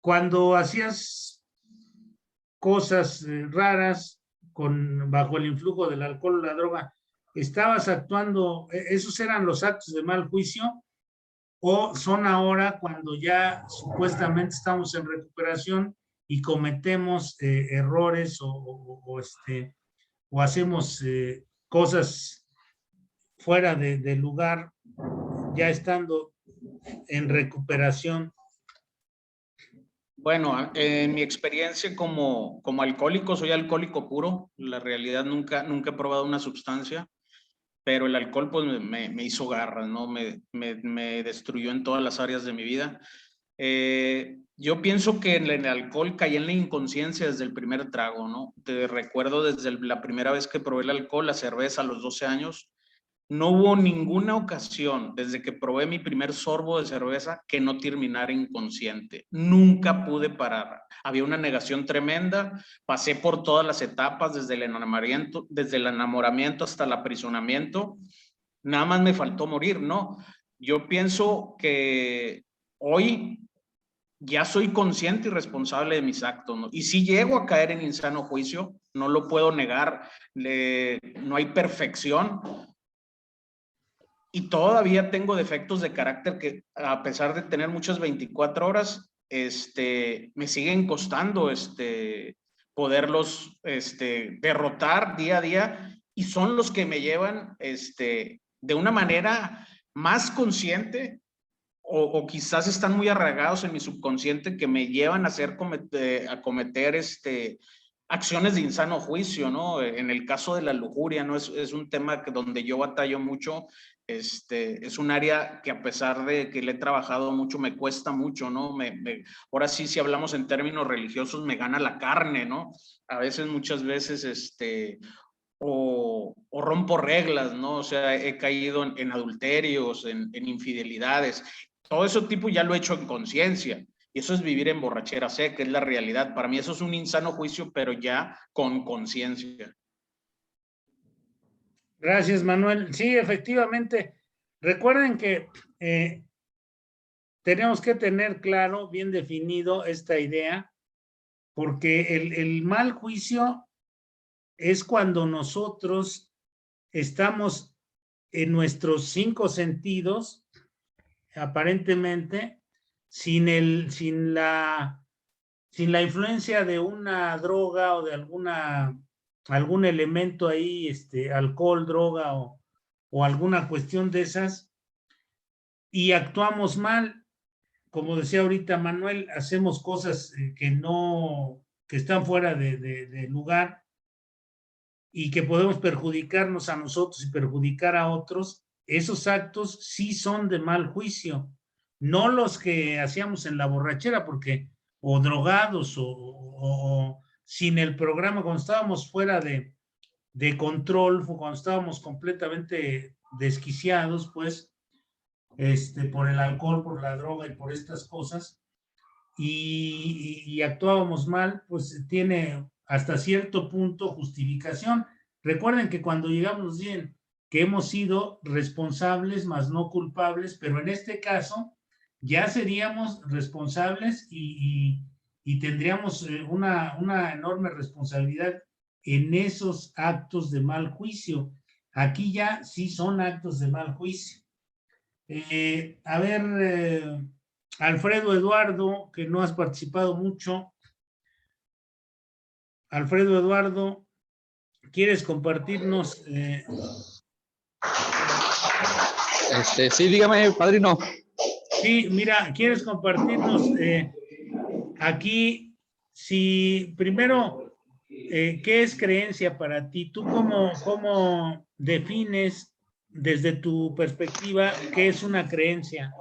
cuando hacías cosas raras bajo el influjo del alcohol o la droga, estabas actuando, esos eran los actos de mal juicio, o son ahora cuando ya supuestamente estamos en recuperación y cometemos errores o hacemos cosas fuera de lugar, ya estando en recuperación? Bueno, en mi experiencia como alcohólico, soy alcohólico puro. La realidad nunca he probado una sustancia, pero el alcohol pues me hizo garras, ¿no? Me destruyó en todas las áreas de mi vida. Yo pienso que en el alcohol caí en la inconsciencia desde el primer trago, ¿no? Te recuerdo desde la primera vez que probé el alcohol, la cerveza a los 12 años. No hubo ninguna ocasión desde que probé mi primer sorbo de cerveza que no terminara inconsciente. Nunca pude parar. Había una negación tremenda. Pasé por todas las etapas, desde el enamoramiento hasta el aprisionamiento. Nada más me faltó morir, ¿no? Yo pienso que hoy ya soy consciente y responsable de mis actos, ¿no? Y si llego a caer en insano juicio, no lo puedo negar. No hay perfección. Y todavía tengo defectos de carácter que, a pesar de tener muchas 24 horas, me siguen costando poderlos derrotar día a día, y son los que me llevan de una manera más consciente, o quizás están muy arraigados en mi subconsciente, que me llevan a cometer acciones de insano juicio, ¿no? En el caso de la lujuria, ¿no? Es un tema donde yo batallo mucho. Es un área que, a pesar de que le he trabajado mucho, me cuesta mucho, ¿no? Ahora sí, si hablamos en términos religiosos, me gana la carne, ¿no? A veces, muchas veces, o rompo reglas, ¿no? O sea, he caído en adulterios, en infidelidades. Todo ese tipo ya lo he hecho en conciencia. Y eso es vivir en borrachera seca, es la realidad. Para mí eso es un insano juicio, pero ya con conciencia. Gracias, Manuel. Sí, efectivamente. Recuerden que tenemos que tener claro, bien definido esta idea, porque el mal juicio es cuando nosotros estamos en nuestros 5 sentidos, aparentemente, sin la influencia de una droga o de algún elemento ahí, alcohol, droga o alguna cuestión de esas, y actuamos mal. Como decía ahorita Manuel, hacemos cosas que están fuera de lugar, y que podemos perjudicarnos a nosotros y perjudicar a otros. Esos actos sí son de mal juicio, no los que hacíamos en la borrachera, porque o drogados o sin el programa, cuando estábamos fuera de control, cuando estábamos completamente desquiciados, pues, por el alcohol, por la droga y por estas cosas, y actuábamos mal, pues tiene hasta cierto punto justificación. Recuerden que cuando llegamos nos dicen que hemos sido responsables, más no culpables, pero en este caso ya seríamos responsables y tendríamos una enorme responsabilidad en esos actos de mal juicio. Aquí ya sí son actos de mal juicio. A ver, Alfredo Eduardo, que no has participado mucho. Alfredo Eduardo, ¿quieres compartirnos? Sí, dígame, padrino. Sí, mira, ¿quieres compartirnos aquí, si primero, qué es creencia para ti? ¿Tú cómo defines desde tu perspectiva qué es una creencia?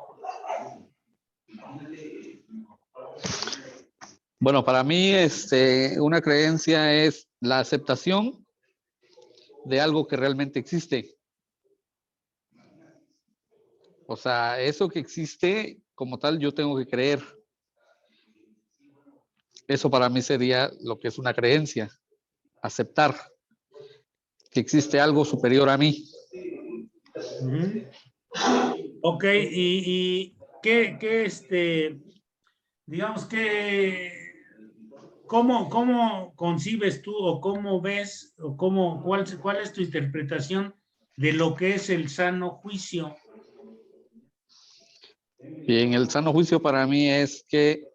Bueno, para mí, una creencia es la aceptación de algo que realmente existe. O sea, eso que existe como tal, yo tengo que creer. Eso para mí sería lo que es una creencia. Aceptar que existe algo superior a mí. Ok, y qué digamos que, ¿cómo concibes tú o cómo ves o cuál es tu interpretación de lo que es el sano juicio? Bien, el sano juicio para mí es que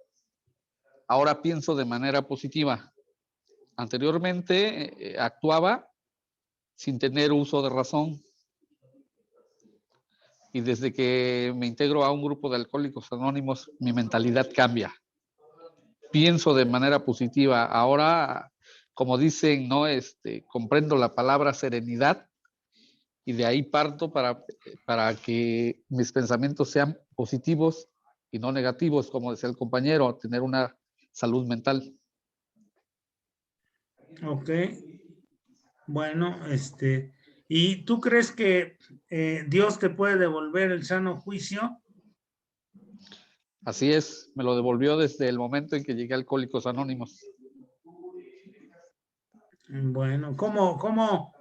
ahora pienso de manera positiva. Anteriormente actuaba sin tener uso de razón. Y desde que me integro a un grupo de alcohólicos anónimos, mi mentalidad cambia. pienso de manera positiva. Ahora, como dicen, ¿no? Comprendo la palabra serenidad y de ahí parto para que mis pensamientos sean positivos y no negativos, como decía el compañero, tener una salud mental. Ok. Bueno, ¿y tú crees que Dios te puede devolver el sano juicio? Así es, me lo devolvió desde el momento en que llegué a Alcohólicos Anónimos. Bueno, ¿cómo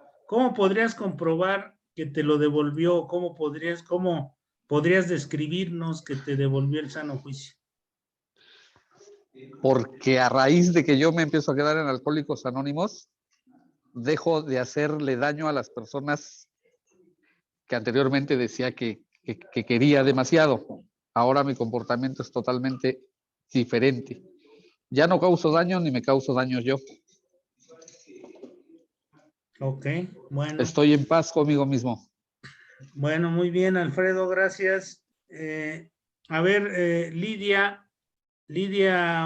podrías comprobar que te lo devolvió? ¿Cómo podrías describirnos que te devolvió el sano juicio? Porque a raíz de que yo me empiezo a quedar en Alcohólicos Anónimos, dejo de hacerle daño a las personas que anteriormente decía que quería demasiado. Ahora mi comportamiento es totalmente diferente. Ya no causo daño ni me causo daño yo. Ok, bueno. Estoy en paz conmigo mismo. Bueno, muy bien, Alfredo, gracias. A ver, Lidia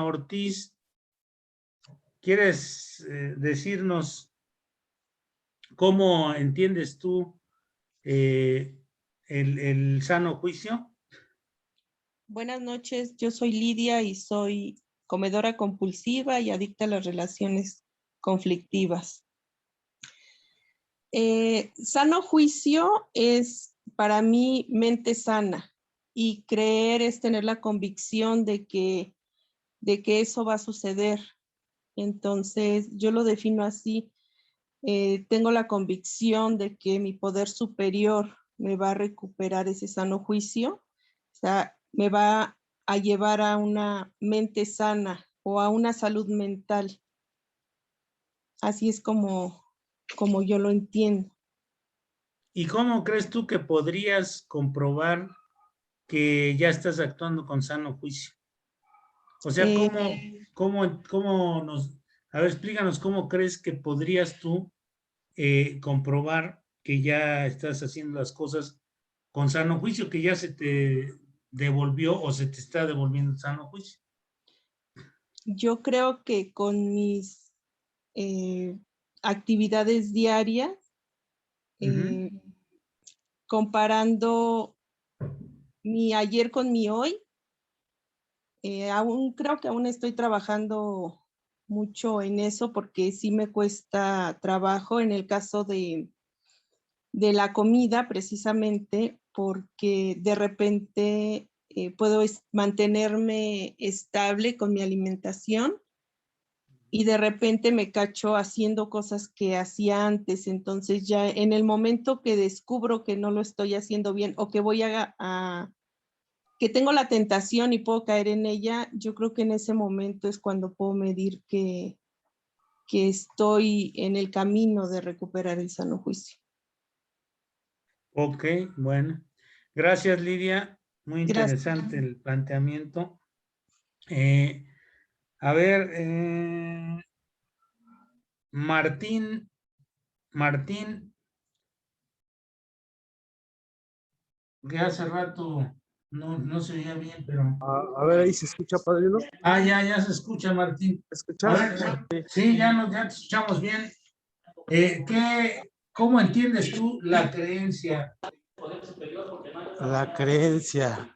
Ortiz, ¿quieres decirnos cómo entiendes tú el sano juicio? Buenas noches, yo soy Lidia y soy comedora compulsiva y adicta a las relaciones conflictivas. Sano juicio es para mí mente sana y creer es tener la convicción de que eso va a suceder. Entonces yo lo defino así. Tengo la convicción de que mi poder superior me va a recuperar ese sano juicio, o sea, me va a llevar a una mente sana o a una salud mental. Así es como yo lo entiendo. ¿Y cómo crees tú que podrías comprobar que ya estás actuando con sano juicio? O sea, a ver, explícanos cómo crees que podrías tú comprobar que ya estás haciendo las cosas con sano juicio, que ya se te devolvió o se te está devolviendo el sano juicio. Yo creo que con mis actividades diarias, comparando mi ayer con mi hoy, creo que aún estoy trabajando mucho en eso porque sí me cuesta trabajo en el caso de la comida, precisamente porque de repente puedo mantenerme estable con mi alimentación y de repente me cacho haciendo cosas que hacía antes. Entonces ya en el momento que descubro que no lo estoy haciendo bien o que voy que tengo la tentación y puedo caer en ella, yo creo que en ese momento es cuando puedo medir que estoy en el camino de recuperar el sano juicio. Ok, bueno. Gracias, Lidia. Muy interesante Gracias. el planteamiento. A ver, Martín, que hace rato no se oía bien, pero... A ver, ahí se escucha, padrino. Ya se escucha, Martín. ¿Me A escuchas? ver, sí, ya te escuchamos bien. ¿Cómo entiendes tú la creencia? La creencia.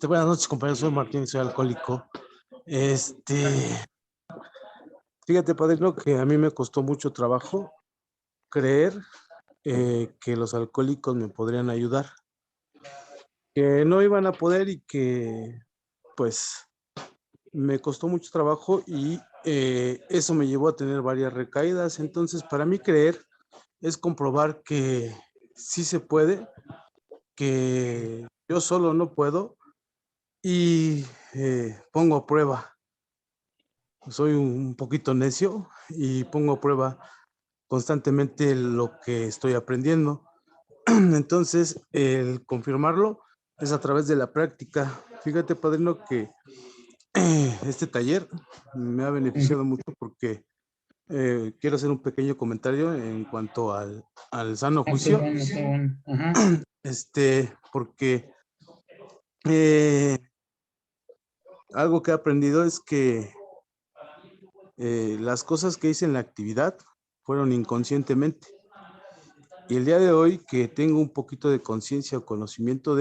Buenas noches, compañeros. Soy Martín, soy alcohólico. Fíjate, padrino, que a mí me costó mucho trabajo creer que los alcohólicos me podrían ayudar. Que no iban a poder y que, pues, me costó mucho trabajo y eso me llevó a tener varias recaídas. Entonces, para mí creer es comprobar que sí se puede, que yo solo no puedo y pongo a prueba. Soy un poquito necio y pongo a prueba constantemente lo que estoy aprendiendo. Entonces, el confirmarlo es a través de la práctica. Fíjate, padrino, que este taller me ha beneficiado mucho porque quiero hacer un pequeño comentario en cuanto al sano juicio. Porque algo que he aprendido es que las cosas que hice en la actividad fueron inconscientemente. Y el día de hoy que tengo un poquito de conciencia o conocimiento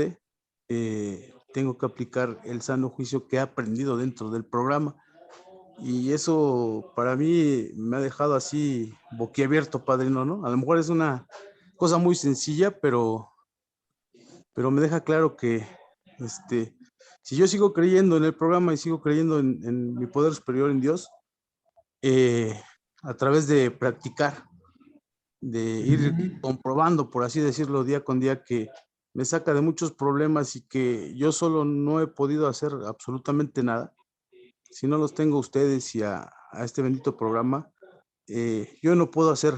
tengo que aplicar el sano juicio que he aprendido dentro del programa. Y eso para mí me ha dejado así boquiabierto, padrino, ¿no? A lo mejor es una cosa muy sencilla, pero me deja claro que si yo sigo creyendo en el programa y sigo creyendo en mi poder superior, en Dios, a través de practicar, de ir comprobando, por así decirlo, día con día, que me saca de muchos problemas y que yo solo no he podido hacer absolutamente nada. Si no los tengo a ustedes y a este bendito programa, yo no puedo hacer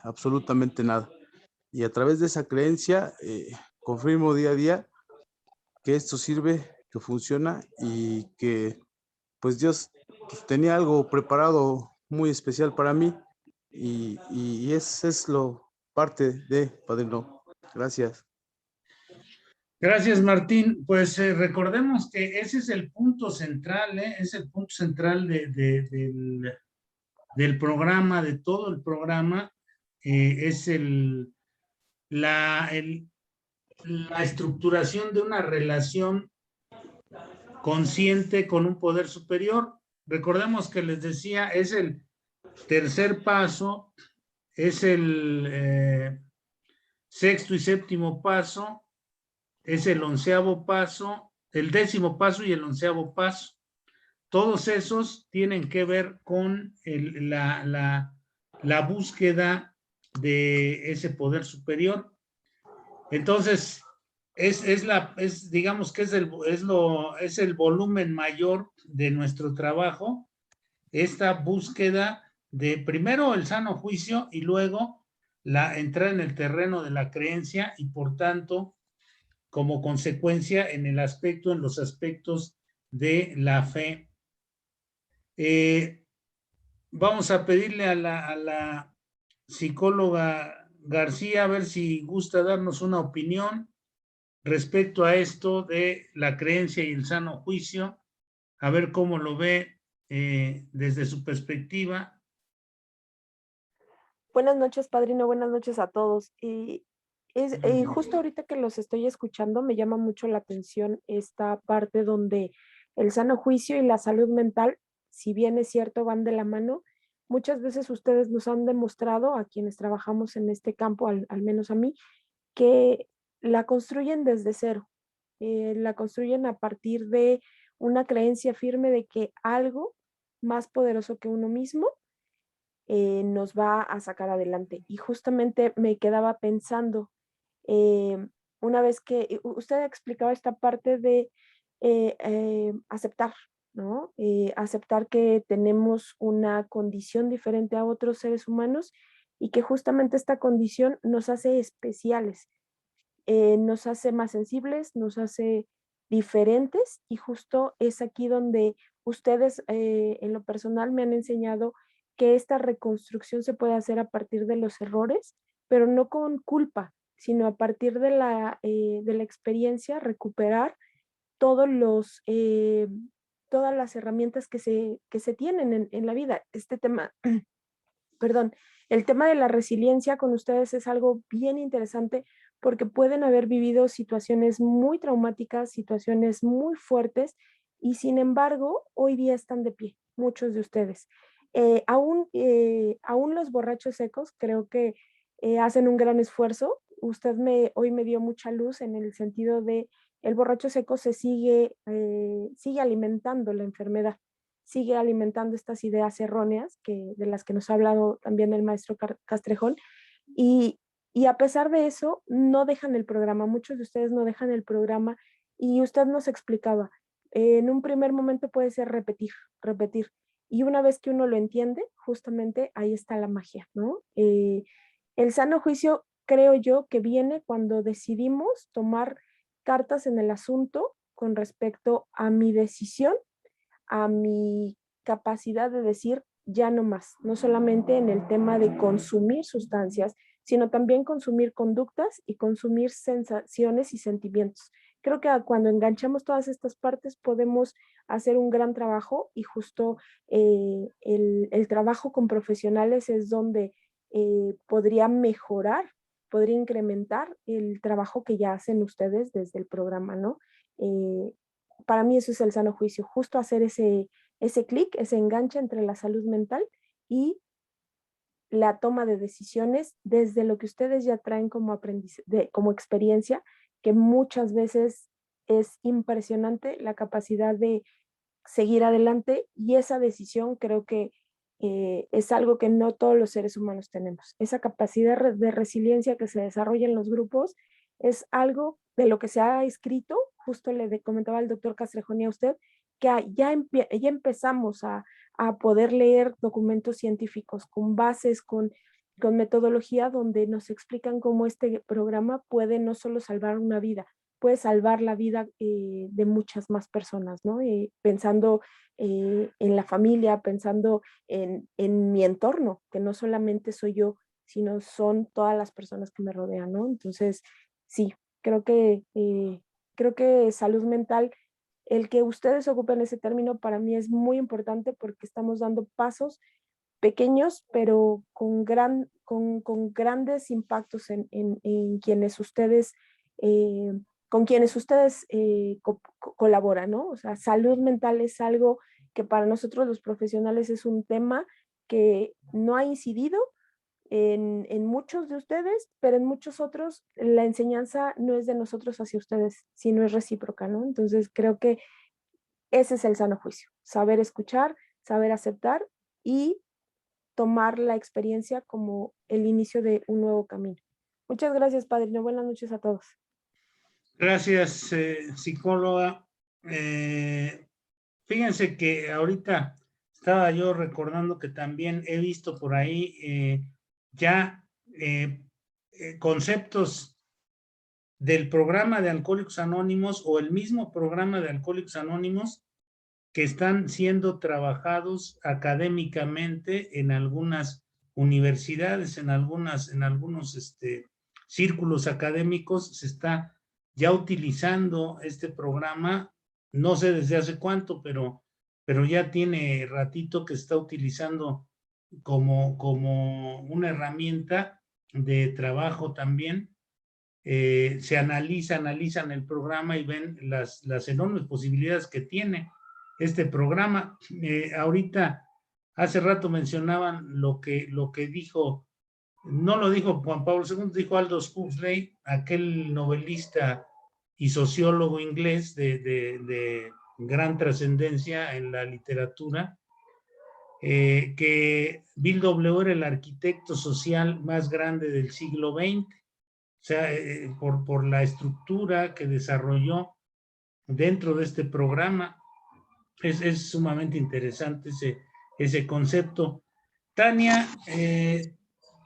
absolutamente nada. Y a través de esa creencia, confirmo día a día que esto sirve, que funciona y que pues Dios tenía algo preparado muy especial para mí y ese es lo parte de padrino. Gracias. Gracias, Martín. Pues recordemos que ese es el punto central, es el punto central del programa, de todo el programa, es la estructuración de una relación consciente con un poder superior. Recordemos que les decía, es el tercer paso, es el sexto y séptimo paso, es el 11º paso, el 10º paso y el 11º paso. Todos esos tienen que ver con la búsqueda de ese poder superior. Entonces, digamos que es el volumen mayor de nuestro trabajo, esta búsqueda de primero el sano juicio y luego la entrada en el terreno de la creencia y por tanto, como consecuencia en los aspectos de la fe. Vamos a pedirle a la psicóloga García a ver si gusta darnos una opinión respecto a esto de la creencia y el sano juicio, a ver cómo lo ve desde su perspectiva. Buenas noches, padrino, buenas noches a todos. Justo ahorita que los estoy escuchando, me llama mucho la atención esta parte donde el sano juicio y la salud mental, si bien es cierto, van de la mano. Muchas veces ustedes nos han demostrado, a quienes trabajamos en este campo, al menos a mí, que la construyen desde cero. La construyen a partir de una creencia firme de que algo más poderoso que uno mismo nos va a sacar adelante. Y justamente me quedaba pensando, una vez que usted explicaba esta parte de aceptar, ¿no? Aceptar que tenemos una condición diferente a otros seres humanos y que justamente esta condición nos hace especiales, nos hace más sensibles, nos hace diferentes y justo es aquí donde ustedes en lo personal me han enseñado que esta reconstrucción se puede hacer a partir de los errores, pero no con culpa, sino a partir de la experiencia, recuperar todos todas las herramientas que se tienen en la vida. Este tema, perdón, el tema de la resiliencia con ustedes es algo bien interesante porque pueden haber vivido situaciones muy traumáticas, situaciones muy fuertes y sin embargo hoy día están de pie, muchos de ustedes. Aún los borrachos secos creo que hacen un gran esfuerzo. Usted hoy me dio mucha luz en el sentido de el borracho seco sigue alimentando la enfermedad, sigue alimentando estas ideas erróneas de las que nos ha hablado también el maestro Castrejón y a pesar de eso no dejan el programa, muchos de ustedes no dejan el programa y usted nos explicaba, en un primer momento puede ser repetir y una vez que uno lo entiende, justamente ahí está la magia, ¿no? El sano juicio creo yo que viene cuando decidimos tomar cartas en el asunto con respecto a mi decisión, a mi capacidad de decir ya no más, no solamente en el tema de consumir sustancias, sino también consumir conductas y consumir sensaciones y sentimientos. creo que cuando enganchamos todas estas partes podemos hacer un gran trabajo y justo el trabajo con profesionales es donde podría mejorar, podría incrementar el trabajo que ya hacen ustedes desde el programa, ¿no? Para mí eso es el sano juicio, justo hacer ese clic, ese enganche entre la salud mental y la toma de decisiones desde lo que ustedes ya traen como como experiencia, que muchas veces es impresionante la capacidad de seguir adelante y esa decisión creo que es algo que no todos los seres humanos tenemos. Esa capacidad de resiliencia que se desarrolla en los grupos es algo de lo que se ha escrito, justo le comentaba el doctor Castrejón y a usted, que ya empezamos a poder leer documentos científicos con bases, con metodología donde nos explican cómo este programa puede no solo salvar una vida, puede salvar la vida de muchas más personas, ¿no? Pensando en la familia, pensando en mi entorno, que no solamente soy yo, sino son todas las personas que me rodean, ¿no? Entonces, sí, creo que salud mental, el que ustedes ocupen ese término para mí es muy importante porque estamos dando pasos pequeños, pero con grandes impactos en quienes ustedes, con quienes ustedes colaboran, ¿no? O sea, salud mental es algo que para nosotros los profesionales es un tema que no ha incidido en muchos de ustedes, pero en muchos otros la enseñanza no es de nosotros hacia ustedes, sino es recíproca, ¿no? Entonces creo que ese es el sano juicio, saber escuchar, saber aceptar y tomar la experiencia como el inicio de un nuevo camino. Muchas gracias, padrino. Buenas noches a todos. Gracias, psicóloga. Fíjense que ahorita estaba yo recordando que también he visto por ahí ya conceptos del programa de Alcohólicos Anónimos o el mismo programa de Alcohólicos Anónimos que están siendo trabajados académicamente en algunas universidades, en algunos círculos académicos. Se está ya utilizando este programa, no sé desde hace cuánto, pero ya tiene ratito que se está utilizando como una herramienta de trabajo también. Se analizan el programa y ven las enormes posibilidades que tiene este programa. Ahorita, hace rato mencionaban lo que dijo, no lo dijo Juan Pablo II, dijo Aldous Huxley, aquel novelista y sociólogo inglés de gran trascendencia en la literatura, que Bill W. era el arquitecto social más grande del siglo XX. O sea, por la estructura que desarrolló dentro de este programa. Es sumamente interesante ese concepto. Tania,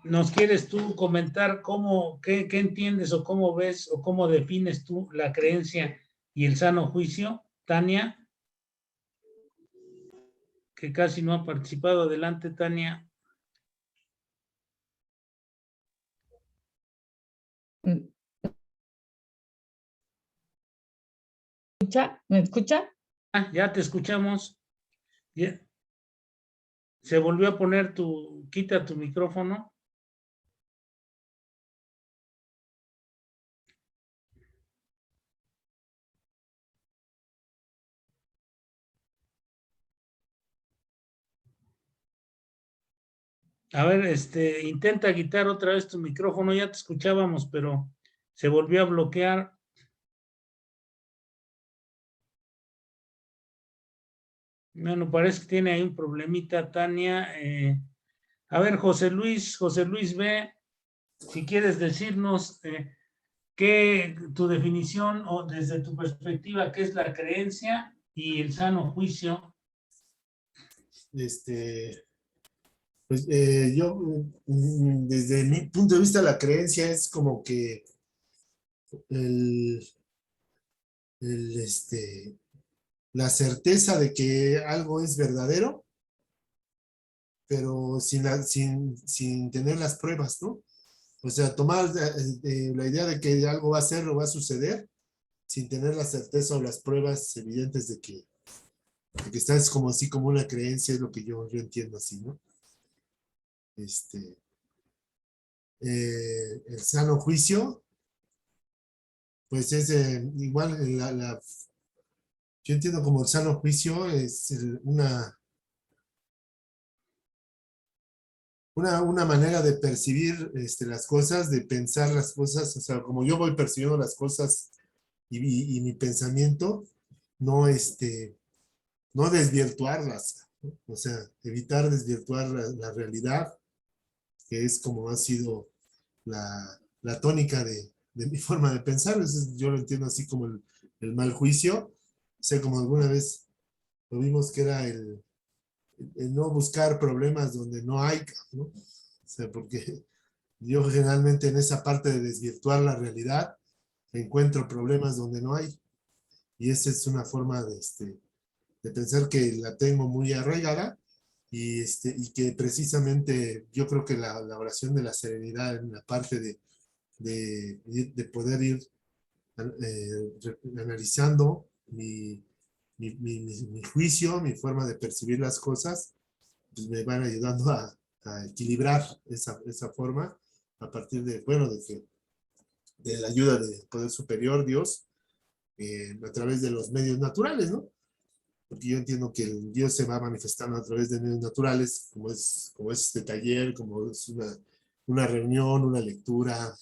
¿nos quieres tú comentar qué entiendes o cómo ves o cómo defines tú la creencia y el sano juicio? Tania, que casi no ha participado. Adelante, Tania. ¿Me escucha? Ya te escuchamos. Ya. Se volvió a poner quita tu micrófono. A ver, intenta quitar otra vez tu micrófono, ya te escuchábamos, pero se volvió a bloquear. Bueno, parece que tiene ahí un problemita, Tania. A ver, José Luis B., si quieres decirnos tu definición o desde tu perspectiva, qué es la creencia y el sano juicio. Pues yo, desde mi punto de vista, la creencia es como que la certeza de que algo es verdadero, pero sin tener las pruebas, ¿no? O sea, tomar la idea de que algo va a ser o va a suceder sin tener la certeza o las pruebas evidentes de que está, es como así como una creencia, es lo que yo entiendo así, ¿no? El sano juicio, pues es igual, yo entiendo como el sano juicio es una manera de percibir las cosas, de pensar las cosas, o sea, como yo voy percibiendo las cosas y mi pensamiento, no, no desvirtuarlas, ¿no? O sea, evitar desvirtuar la realidad, que es como ha sido la tónica de mi forma de pensar. Yo lo entiendo así como el mal juicio, o sea, como alguna vez lo vimos que era el no buscar problemas donde no hay, ¿no? O sea, porque yo generalmente en esa parte de desvirtuar la realidad encuentro problemas donde no hay. Y esa es una forma de pensar que la tengo muy arraigada y que precisamente yo creo que la oración de la serenidad en la parte de poder ir analizando mi juicio, mi forma de percibir las cosas, pues me van ayudando a equilibrar esa forma a partir de, bueno, de la ayuda del poder superior, Dios, a través de los medios naturales, ¿no? Porque yo entiendo que el Dios se va manifestando a través de medios naturales, como es este taller, como es una reunión, una lectura,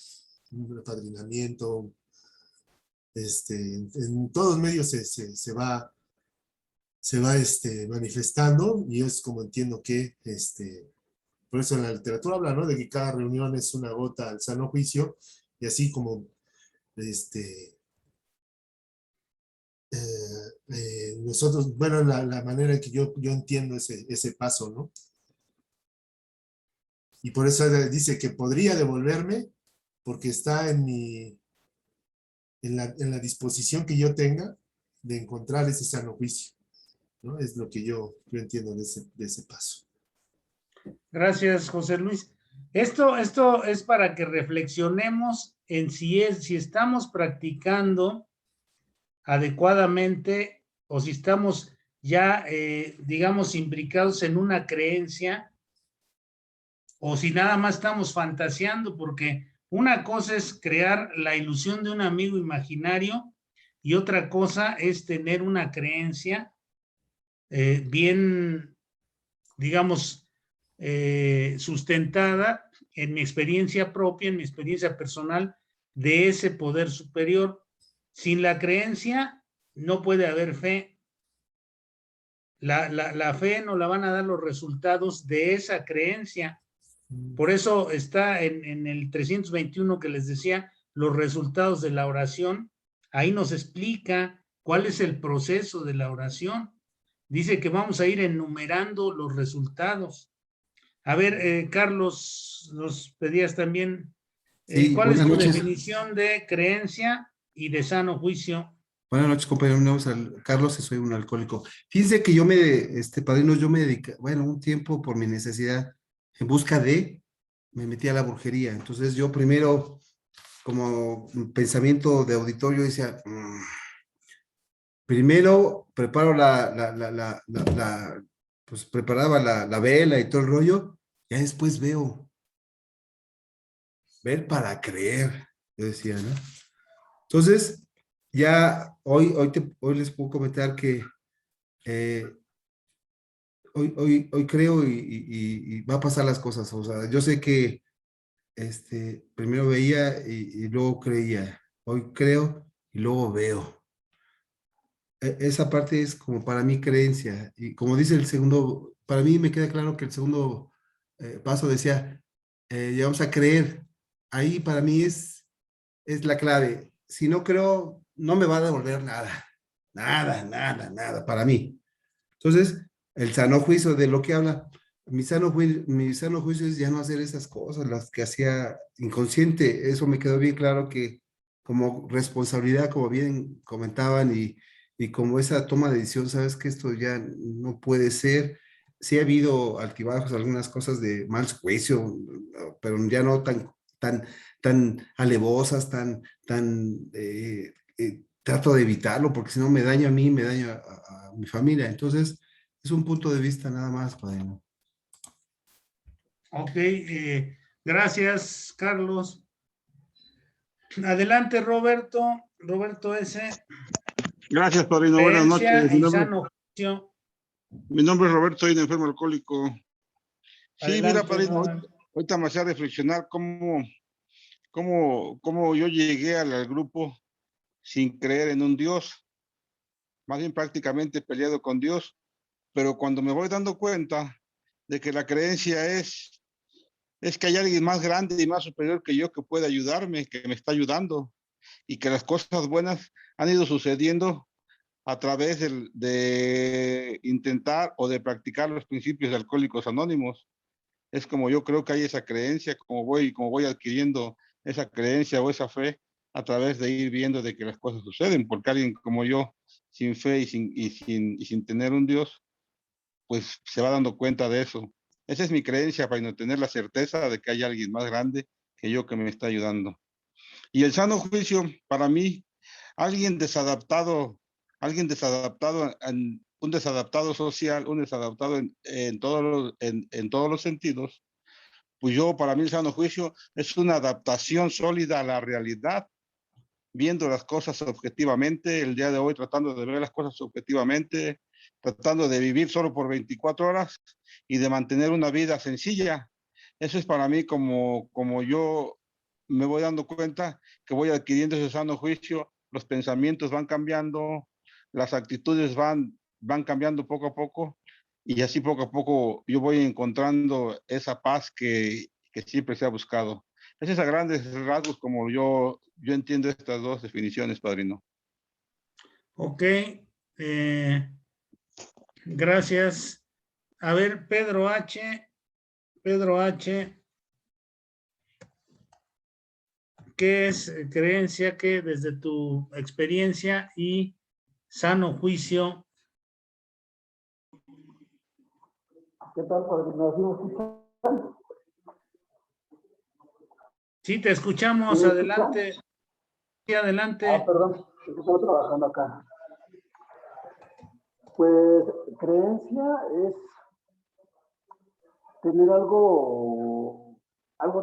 un apadrinamiento. En todos medios se va manifestando, y es como entiendo que, por eso en la literatura habla, ¿no? De que cada reunión es una gota al sano juicio, y así como, nosotros, bueno, la manera en que yo entiendo ese paso, ¿no? Y por eso dice que podría devolverme, porque está en la disposición que yo tenga de encontrar ese sano juicio, ¿no? Es lo que yo entiendo de ese paso. Gracias, José Luis. Esto es para que reflexionemos en si estamos practicando adecuadamente o si estamos ya, digamos, imbricados en una creencia, o si nada más estamos fantaseando, porque una cosa es crear la ilusión de un amigo imaginario y otra cosa es tener una creencia bien, digamos, sustentada en mi experiencia propia, en mi experiencia personal de ese poder superior. Sin la creencia no puede haber fe. La fe no la van a dar los resultados de esa creencia. Por eso está en el 321 que les decía, los resultados de la oración. Ahí nos explica cuál es el proceso de la oración. Dice que vamos a ir enumerando los resultados. A ver, Carlos, nos pedías también, Sí, ¿cuál es buenas tu noches. definición de creencia y de sano juicio? Buenas noches, compañero. Mi nombre es Carlos y soy un alcohólico. Fíjense que padrino, yo me dediqué, bueno, un tiempo por mi necesidad, en busca me metí a la brujería. Entonces yo primero, como pensamiento de auditorio, decía, primero preparo pues preparaba la vela y todo el rollo, ya después ver para creer, yo decía, ¿no? Entonces, ya hoy les puedo comentar que hoy creo y va a pasar las cosas. O sea, yo sé que primero veía y luego creía. Hoy creo y luego veo. Esa parte es como para mí creencia. Y como dice el segundo, para mí me queda claro que el segundo paso decía, llegamos a creer. Ahí para mí es la clave. Si no creo, no me va a devolver nada. Nada para mí. Entonces, el sano juicio de lo que habla, mi sano juicio es ya no hacer esas cosas, las que hacía inconsciente. Eso me quedó bien claro que como responsabilidad, como bien comentaban, y como esa toma de decisión, sabes que esto ya no puede ser. Sí ha habido altibajos, algunas cosas de mal juicio, pero ya no tan alevosas, trato de evitarlo porque si no me daña a mí, me daña a mi familia. Entonces, es un punto de vista nada más, padrino. Ok, gracias, Carlos. Adelante, Roberto. Roberto S. Gracias, padrino. Buenas Creencia noches. y sano juicio. Mi nombre es Roberto, soy un enfermo alcohólico. Sí, mira, Adelante, padrino, Roberto. ahorita me hacía reflexionar cómo yo llegué al grupo sin creer en un Dios, más bien prácticamente peleado con Dios, pero cuando me voy dando cuenta de que la creencia es que hay alguien más grande y más superior que yo que puede ayudarme, que me está ayudando, y que las cosas buenas han ido sucediendo a través de intentar o de practicar los principios de Alcohólicos Anónimos. Es como yo creo que hay esa creencia, como voy adquiriendo esa creencia o esa fe a través de ir viendo de que las cosas suceden, porque alguien como yo, sin fe y sin tener un Dios, pues se va dando cuenta de eso. Esa es mi creencia, para no tener la certeza de que hay alguien más grande que yo que me está ayudando. Y el sano juicio, para mí, alguien desadaptado, un desadaptado social, un desadaptado en todos los sentidos, pues para mí el sano juicio es una adaptación sólida a la realidad, viendo las cosas objetivamente, el día de hoy tratando de ver las cosas objetivamente, tratando de vivir solo por 24 horas y de mantener una vida sencilla. Eso es para mí como yo me voy dando cuenta que voy adquiriendo ese sano juicio, los pensamientos van cambiando, las actitudes van cambiando poco a poco, y así poco a poco yo voy encontrando esa paz que siempre se ha buscado. Ese es a grandes rasgos como yo entiendo estas dos definiciones, padrino. Ok, gracias. A ver, Pedro H. ¿Qué es creencia que desde tu experiencia y sano juicio? ¿Qué tal, padrino? ¿Sí me escuchan? Sí, te escuchamos. Adelante. Sí, adelante. Perdón, estoy trabajando acá. Pues creencia es tener algo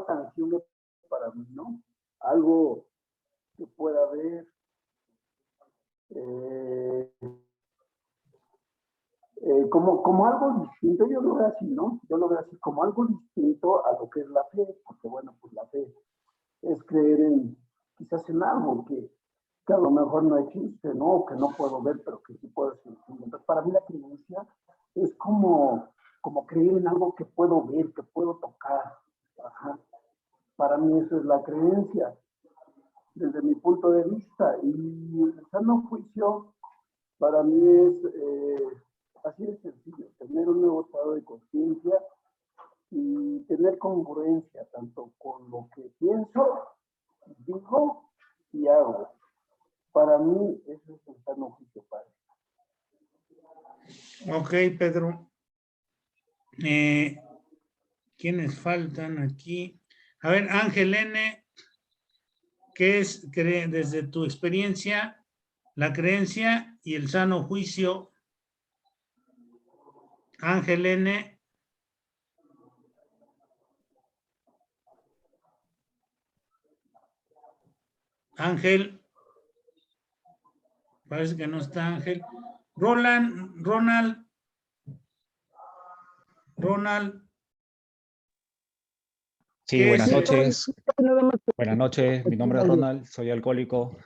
tangible para mí, ¿no? Algo que pueda ver, como algo distinto. Yo lo veo así, ¿no? Yo lo veo así como algo distinto a lo que es la fe, porque bueno, pues la fe es creer quizás en algo que a lo mejor no existe, ¿no? Que no puedo ver, pero que sí puedo sentir. Entonces, para mí la creencia es como creer en algo que puedo ver, que puedo tocar. Ajá. Para mí eso es la creencia, desde mi punto de vista. Y el sano juicio, para mí es así de sencillo, tener un nuevo estado de conciencia y tener congruencia tanto con lo que pienso, digo y hago. Para mí eso es el sano juicio, padre. Ok, Pedro. ¿Quiénes faltan aquí? A ver, Ángel N., ¿qué es desde tu experiencia la creencia y el sano juicio? Ángel N. Ángel. Parece que no está Ángel. Ronald. Sí, buenas noches. Buenas noches, mi nombre es Ronald, soy alcohólico.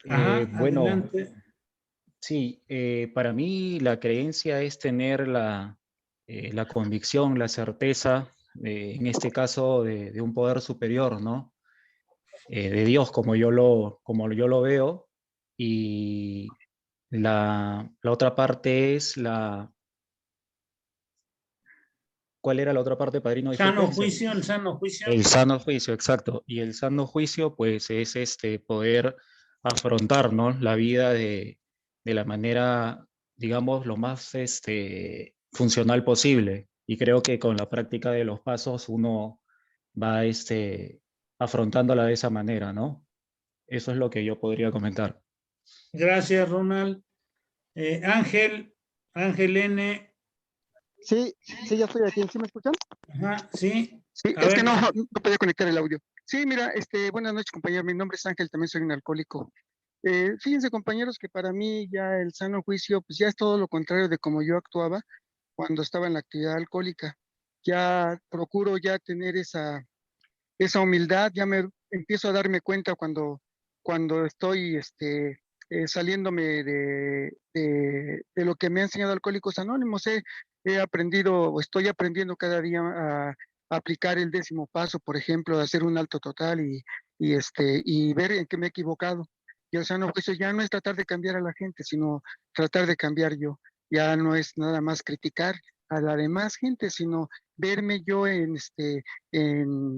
Bueno, adelante. Sí, para mí la creencia es tener la convicción, la certeza, en este caso de un poder superior, ¿no? De Dios, como yo lo veo. Y la otra parte es ¿Cuál era la otra parte, padrino? Disculpe. Sano juicio, el sano juicio. El sano juicio, exacto. Y el sano juicio, pues, es poder afrontar, ¿no?, la vida de la manera, digamos, lo más funcional posible. Y creo que con la práctica de los pasos uno va afrontándola de esa manera, ¿no? Eso es lo que yo podría comentar. Gracias, Ronald. Ángel N. Sí, ya estoy aquí. ¿Sí me escuchan? Ajá, sí. Sí, A es ver. que no podía conectar el audio. Sí, mira, buenas noches, compañero. Mi nombre es Ángel, también soy un alcohólico. Fíjense, compañeros, que para mí ya el sano juicio, pues ya es todo lo contrario de como yo actuaba cuando estaba en la actividad alcohólica. Ya procuro ya tener esa humildad, ya me empiezo a darme cuenta cuando estoy saliéndome de lo que me ha enseñado Alcohólicos Anónimos. He aprendido, o estoy aprendiendo cada día a aplicar el 10º paso, por ejemplo, de hacer un alto total y ver en qué me he equivocado. Y el sano juicio ya no es tratar de cambiar a la gente, sino tratar de cambiar yo. Ya no es nada más criticar a la demás gente, sino verme yo en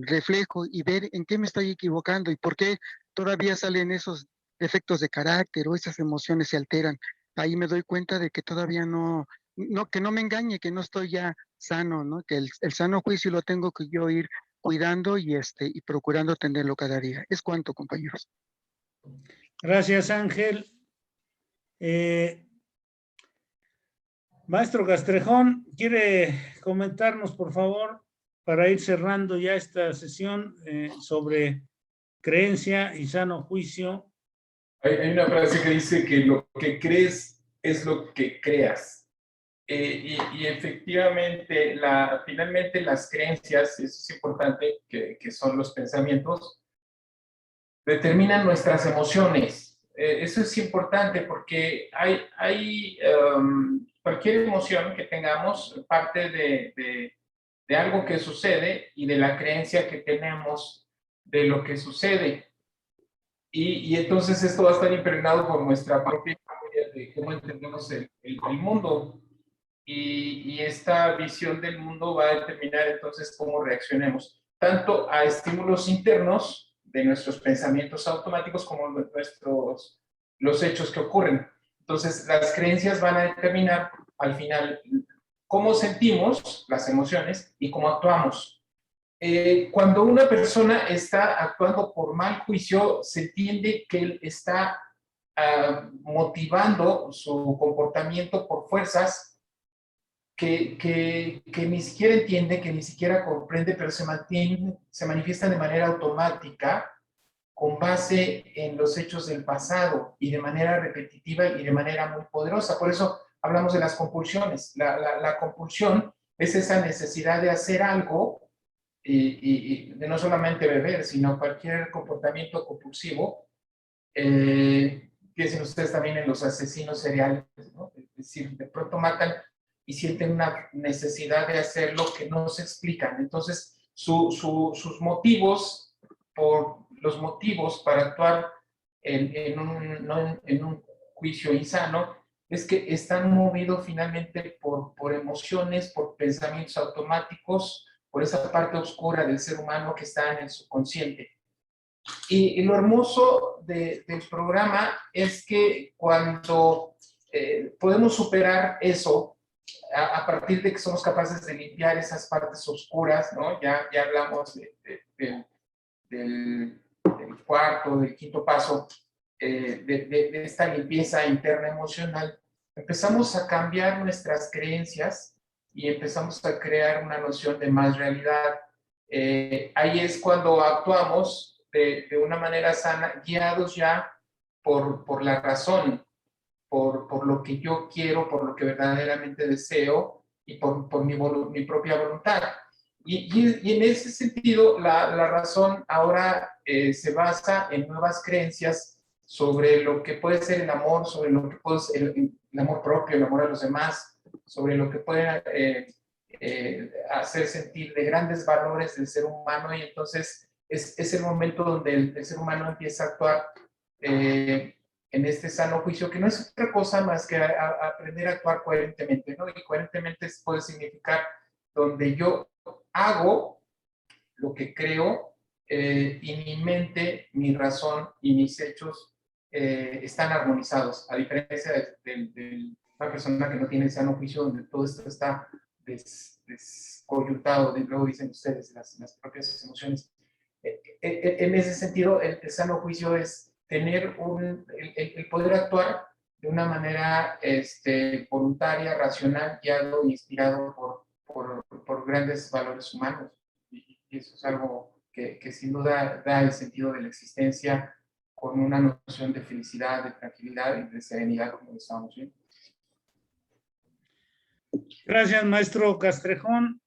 reflejo y ver en qué me estoy equivocando y por qué todavía salen esos defectos de carácter o esas emociones se alteran. Ahí me doy cuenta de que todavía que no me engañe, que no estoy ya sano, ¿no? Que el sano juicio lo tengo que yo ir cuidando y procurando tenerlo cada día. Es cuanto, compañeros. Gracias, Ángel. Maestro Castrejón, ¿quiere comentarnos, por favor, para ir cerrando ya esta sesión sobre creencia y sano juicio? Hay una frase que dice que lo que crees es lo que creas. Y efectivamente, finalmente las creencias, eso es importante, que son los pensamientos, determinan nuestras emociones. Eso es importante porque cualquier emoción que tengamos parte de algo que sucede y de la creencia que tenemos de lo que sucede. Y entonces esto va a estar impregnado por nuestra propia memoria de cómo entendemos el mundo. Y esta visión del mundo va a determinar entonces cómo reaccionemos, tanto a estímulos internos de nuestros pensamientos automáticos como los hechos que ocurren. Entonces, las creencias van a determinar al final cómo sentimos las emociones y cómo actuamos. Cuando una persona está actuando por mal juicio, se entiende que él está motivando su comportamiento por fuerzas que ni siquiera entiende, que ni siquiera comprende, pero se manifiestan de manera automática con base en los hechos del pasado y de manera repetitiva y de manera muy poderosa. Por eso hablamos de las compulsiones. La compulsión es esa necesidad de hacer algo y de no solamente beber, sino cualquier comportamiento compulsivo. Piensen ustedes también en los asesinos seriales, ¿no? Es decir, de pronto matan y sienten una necesidad de hacer lo que no se explican. Entonces, sus motivos, los motivos para actuar en un juicio insano, es que están movidos finalmente por emociones, por pensamientos automáticos, por esa parte oscura del ser humano que está en el subconsciente. Y lo hermoso del programa es que cuando podemos superar eso, a partir de que somos capaces de limpiar esas partes oscuras, ¿no? Ya hablamos del cuarto, del quinto paso, de esta limpieza interna emocional, empezamos a cambiar nuestras creencias y empezamos a crear una noción de más realidad. Ahí es cuando actuamos de una manera sana, guiados ya por la razón, por lo que yo quiero, por lo que verdaderamente deseo y por mi propia voluntad. Y en ese sentido, la razón ahora se basa en nuevas creencias sobre lo que puede ser el amor, sobre lo que puede ser el amor propio, el amor a los demás, sobre lo que puede hacer sentir de grandes valores del ser humano. Y entonces es el momento donde el ser humano empieza a actuar en este sano juicio, que no es otra cosa más que aprender a actuar coherentemente, ¿no? Y coherentemente puede significar donde yo hago lo que creo y mi mente, mi razón y mis hechos están armonizados, a diferencia de una persona que no tiene sano juicio, donde todo esto está descoyuntado, luego dicen ustedes, las propias emociones. En ese sentido, el sano juicio es tener el poder actuar de una manera voluntaria, racional, guiado, inspirado por grandes valores humanos. Y eso es algo que sin duda da el sentido de la existencia con una noción de felicidad, de tranquilidad y de serenidad, como estábamos viendo. Gracias, maestro Castrejón.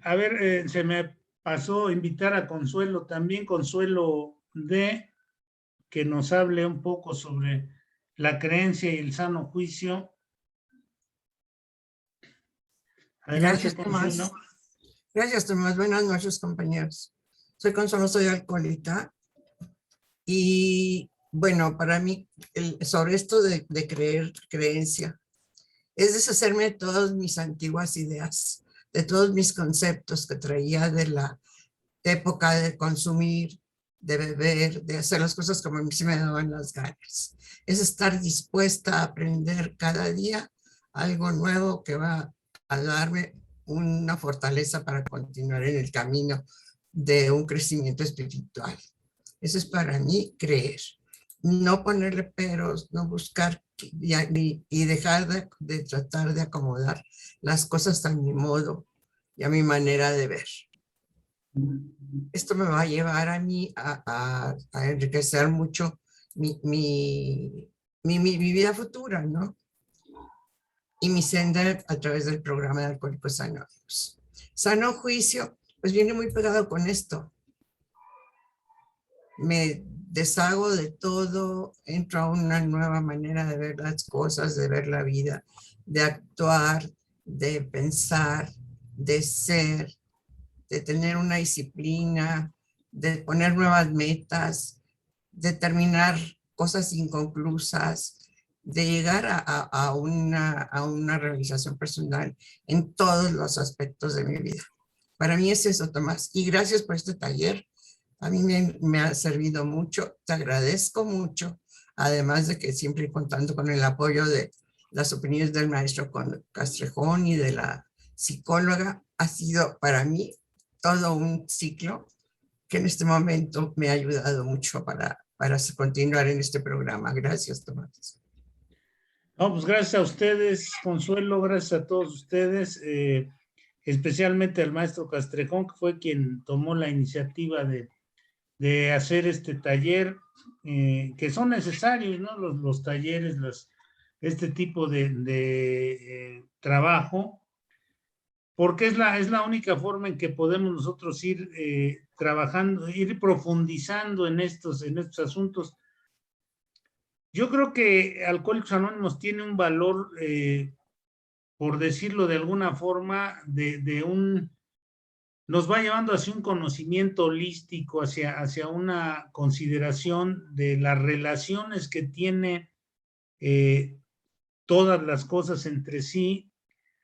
A ver, se me pasó invitar a Consuelo también, Consuelo D, que nos hable un poco sobre la creencia y el sano juicio. Adelante, Gracias, Tomás. Consuelo. Gracias, Tomás. Buenas noches, compañeros. Soy Consuelo, soy alcohólica. Y bueno, para mí, sobre esto de creencia, es deshacerme de todas mis antiguas ideas, de todos mis conceptos que traía de la época de consumir, de beber, de hacer las cosas como a mí se me daban las ganas. Es estar dispuesta a aprender cada día algo nuevo que va a darme una fortaleza para continuar en el camino de un crecimiento espiritual. Eso es para mí creer. No ponerle peros, no buscar y dejar de tratar de acomodar las cosas a mi modo y a mi manera de ver. Esto me va a llevar a mí a enriquecer mucho mi vida futura, ¿no? Y mi senda a través del programa de Alcohólicos Anónimos. Sano juicio, pues viene muy pegado con esto. Me deshago de todo, entro a una nueva manera de ver las cosas, de ver la vida, de actuar, de pensar, de ser, de tener una disciplina, de poner nuevas metas, de terminar cosas inconclusas, de llegar a una realización personal en todos los aspectos de mi vida. Para mí es eso, Tomás. Y gracias por este taller. A mí me ha servido mucho. Te agradezco mucho. Además de que siempre contando con el apoyo de las opiniones del maestro Castrejón y de la psicóloga, ha sido para mí todo un ciclo que en este momento me ha ayudado mucho para continuar en este programa. Gracias, Tomás. No, pues gracias a ustedes, Consuelo, gracias a todos ustedes, especialmente al maestro Castrejón, que fue quien tomó la iniciativa de hacer este taller, que son necesarios, ¿no? Los talleres, este tipo de trabajo, porque es la única forma en que podemos nosotros ir trabajando, ir profundizando en estos asuntos. Yo creo que Alcohólicos Anónimos tiene un valor, por decirlo de alguna forma, nos va llevando hacia un conocimiento holístico, hacia una consideración de las relaciones que tiene todas las cosas entre sí,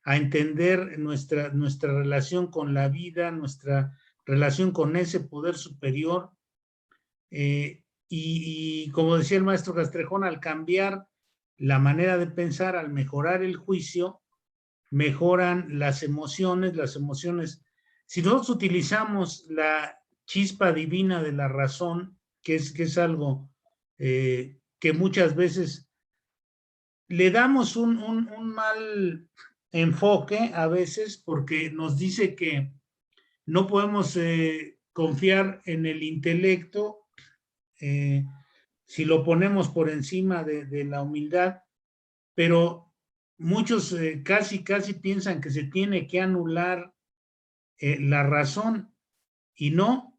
a entender nuestra relación con la vida, nuestra relación con ese poder superior. Y como decía el maestro Castrejón, al cambiar la manera de pensar, al mejorar el juicio, mejoran las emociones. Si nosotros utilizamos la chispa divina de la razón, que es algo que muchas veces le damos un mal enfoque a veces, porque nos dice que no podemos confiar en el intelecto si lo ponemos por encima de la humildad, pero muchos casi piensan que se tiene que anular la razón, y no.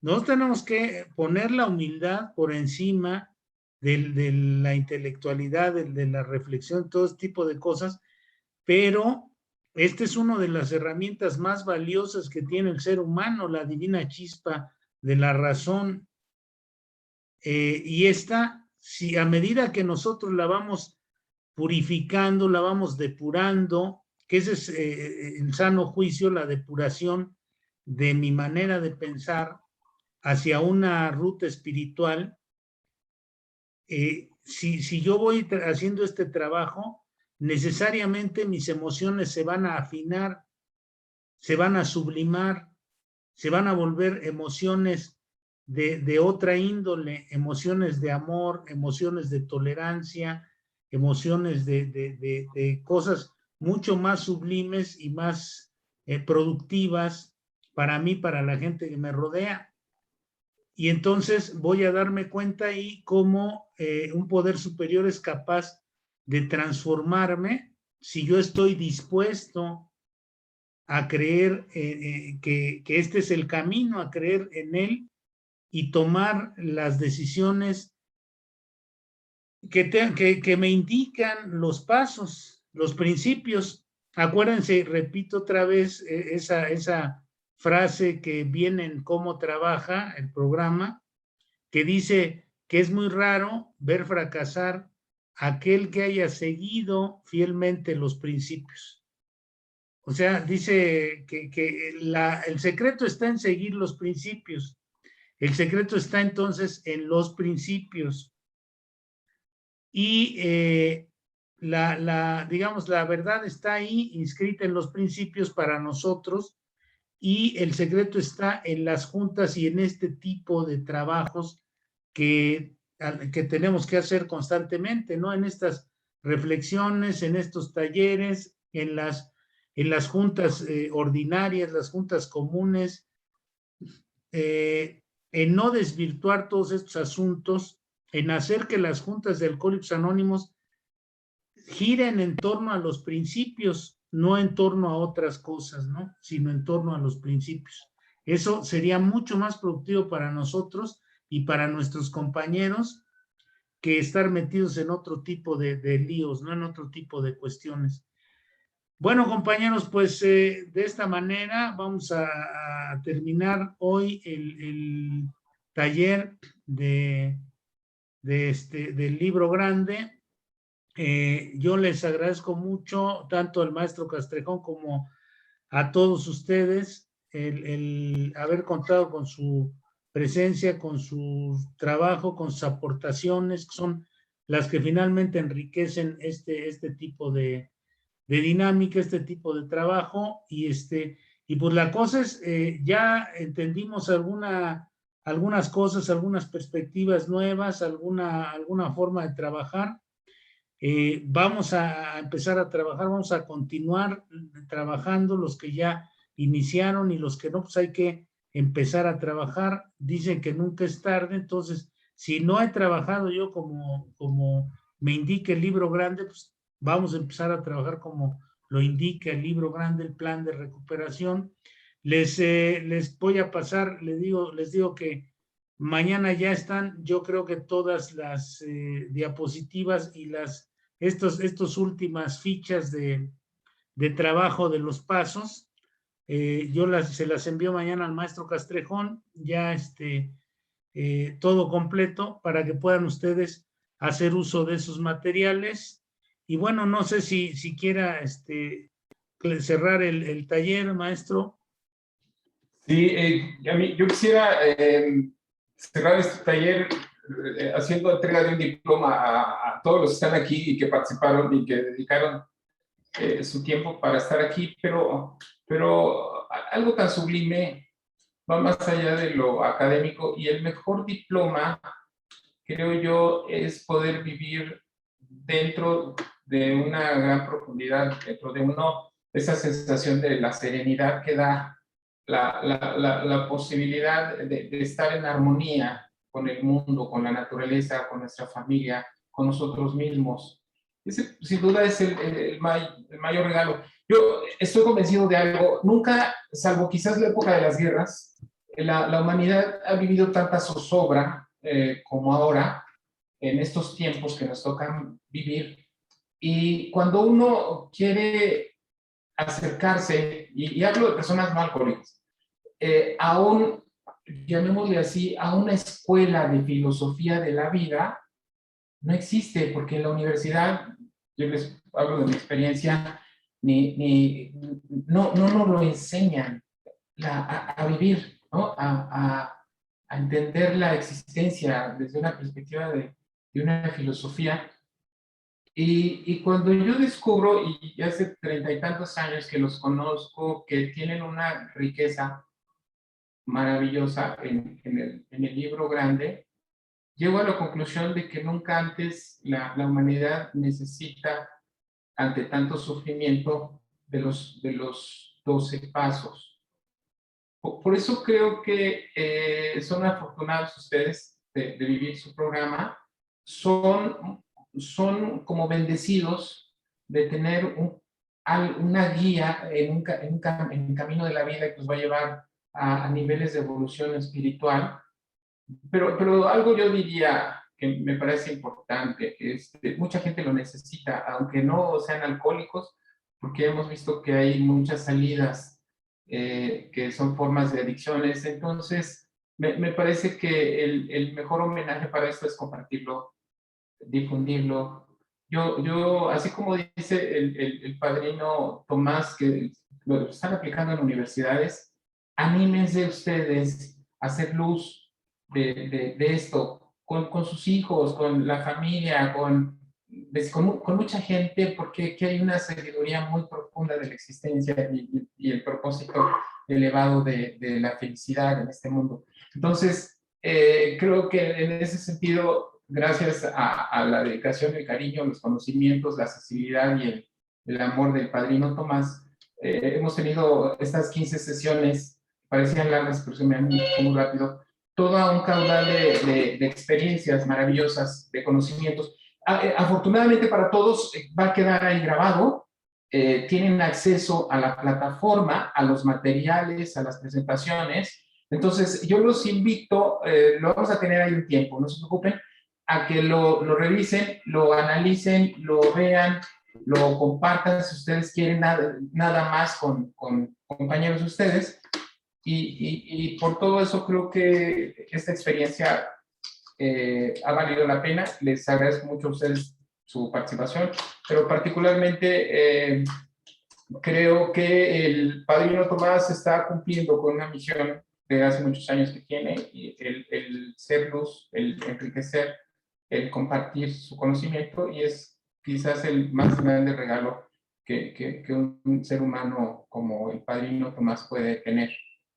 Nosotros tenemos que poner la humildad por encima de la intelectualidad, de la reflexión, todo este tipo de cosas, pero esta es una de las herramientas más valiosas que tiene el ser humano, la divina chispa de la razón. Y esta, si a medida que nosotros la vamos purificando, la vamos depurando, que ese es el sano juicio, la depuración de mi manera de pensar hacia una ruta espiritual, si yo voy haciendo este trabajo, necesariamente mis emociones se van a afinar, se van a sublimar, se van a volver emociones de otra índole, emociones de amor, emociones de tolerancia, emociones de cosas mucho más sublimes y más productivas para mí, para la gente que me rodea. Y entonces voy a darme cuenta ahí cómo un poder superior es capaz de transformarme si yo estoy dispuesto a creer que este es el camino, a creer en él y tomar las decisiones que me indican los pasos, los principios. Acuérdense, repito otra vez esa frase que viene en Cómo Trabaja el programa, que dice que es muy raro ver fracasar aquel que haya seguido fielmente los principios. O sea, dice que el secreto está en seguir los principios. El secreto está entonces en los principios. Y digamos, la verdad está ahí inscrita en los principios para nosotros, y el secreto está en las juntas y en este tipo de trabajos que tenemos que hacer constantemente, ¿no? En estas reflexiones, en estos talleres, en las juntas ordinarias, las juntas comunes, en no desvirtuar todos estos asuntos, en hacer que las juntas de Alcohólicos Anónimos giren en torno a los principios, no en torno a otras cosas, ¿no? Sino en torno a los principios. Eso sería mucho más productivo para nosotros y para nuestros compañeros que estar metidos en otro tipo de líos, ¿no? En otro tipo de cuestiones. Bueno, compañeros, pues de esta manera vamos a terminar hoy el taller del libro grande. Yo les agradezco mucho, tanto al maestro Castrejón como a todos ustedes, el haber contado con su presencia, con su trabajo, con sus aportaciones, que son las que finalmente enriquecen este tipo de dinámica, este tipo de trabajo. Y pues la cosa es, ya entendimos algunas cosas, algunas perspectivas nuevas, alguna forma de trabajar. Vamos a empezar a trabajar, vamos a continuar trabajando, los que ya iniciaron y los que no, pues hay que empezar a trabajar. Dicen que nunca es tarde, entonces si no he trabajado yo como me indica el libro grande, pues vamos a empezar a trabajar como lo indica el libro grande, el plan de recuperación. Les voy a pasar, les digo que mañana ya están, yo creo que todas las diapositivas y estos últimas fichas de trabajo de los pasos. Yo se las envío mañana al maestro Castrejón, ya todo completo, para que puedan ustedes hacer uso de esos materiales. Y bueno, no sé si quiera cerrar el taller, maestro. Sí, yo quisiera cerrar este taller haciendo entrega de un diploma a todos los que están aquí y que participaron y que dedicaron su tiempo para estar aquí, pero algo tan sublime va más allá de lo académico, y el mejor diploma, creo yo, es poder vivir dentro de una gran profundidad, dentro de esa sensación de la serenidad que da la posibilidad de estar en armonía con el mundo, con la naturaleza, con nuestra familia, con nosotros mismos. Ese, sin duda, es el mayor regalo. Yo estoy convencido de algo. Nunca, salvo quizás la época de las guerras, la humanidad ha vivido tanta zozobra como ahora, en estos tiempos que nos tocan vivir. Y cuando uno quiere acercarse, y hablo de personas no alcohólicas, llamémosle así, a una escuela de filosofía de la vida, no existe, porque en la universidad, yo les hablo de mi experiencia, no nos lo enseñan a vivir, ¿no? A entender la existencia desde una perspectiva de una filosofía. Y cuando yo descubro, y ya hace 30 y tantos años que los conozco, que tienen una riqueza, maravillosa en el libro grande, llego a la conclusión de que nunca antes la humanidad necesita, ante tanto sufrimiento, de los 12 pasos. Por eso creo que son afortunados ustedes de vivir su programa, son como bendecidos de tener una guía en el camino de la vida que nos va a llevar a niveles de evolución espiritual. Pero algo yo diría que me parece importante, mucha gente lo necesita, aunque no sean alcohólicos, porque hemos visto que hay muchas salidas que son formas de adicciones. Entonces, me parece que el mejor homenaje para esto es compartirlo, difundirlo. Yo así como dice el padrino Tomás, que lo están aplicando en universidades, anímense ustedes a hacer luz de esto, con sus hijos, con la familia, con mucha gente, porque aquí hay una sabiduría muy profunda de la existencia y el propósito elevado de la felicidad en este mundo. Entonces, creo que en ese sentido, gracias a la dedicación, el cariño, los conocimientos, la accesibilidad y el amor del padrino Tomás, hemos tenido estas 15 sesiones, parecían largas, pero se me han ido muy rápido, todo un caudal de experiencias maravillosas, de conocimientos. Afortunadamente para todos va a quedar ahí grabado, tienen acceso a la plataforma, a los materiales, a las presentaciones. Entonces yo los invito, lo vamos a tener ahí un tiempo, no se preocupen, a que lo revisen, lo analicen, lo vean, lo compartan si ustedes quieren nada más con compañeros de ustedes. Y por todo eso creo que esta experiencia ha valido la pena. Les agradezco mucho a ustedes su participación, pero particularmente creo que el padrino Tomás está cumpliendo con una misión de hace muchos años que tiene, y el ser luz, el enriquecer, el compartir su conocimiento, y es quizás el más grande regalo que un ser humano como el padrino Tomás puede tener.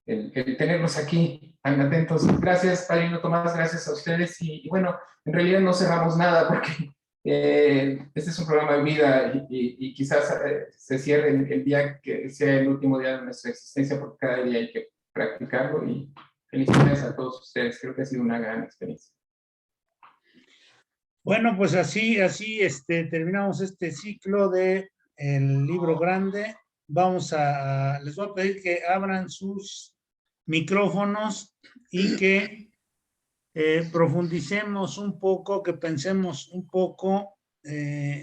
El tenerlos aquí tan atentos. Gracias, padrino Tomás, gracias a ustedes. Y bueno, en realidad no cerramos nada porque este es un programa de vida y quizás se cierre el día que sea el último día de nuestra existencia, porque cada día hay que practicarlo. Y felicidades a todos ustedes, creo que ha sido una gran experiencia. Bueno, pues así terminamos este ciclo de el libro grande. Les voy a pedir que abran sus micrófonos y que profundicemos un poco, que pensemos un poco en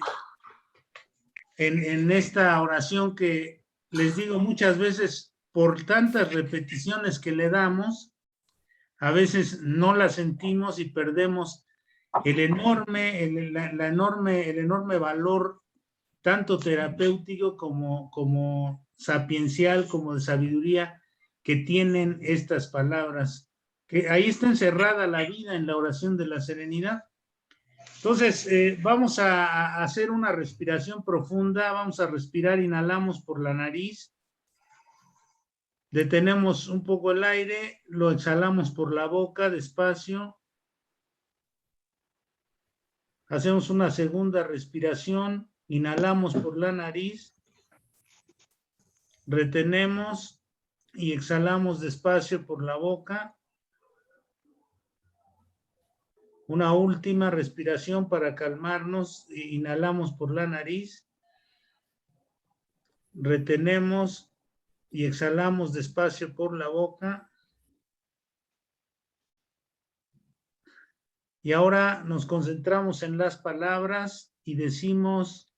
esta oración que les digo muchas veces, por tantas repeticiones que le damos, a veces no la sentimos y perdemos el enorme valor, tanto terapéutico como sapiencial, como de sabiduría, que tienen estas palabras, que ahí está encerrada la vida en la oración de la serenidad. Entonces, vamos a hacer una respiración profunda, vamos a respirar, inhalamos por la nariz, detenemos un poco el aire, lo exhalamos por la boca despacio, hacemos una segunda respiración, inhalamos por la nariz, retenemos y exhalamos despacio por la boca. Una última respiración para calmarnos. Inhalamos por la nariz, retenemos y exhalamos despacio por la boca. Y ahora nos concentramos en las palabras y decimos: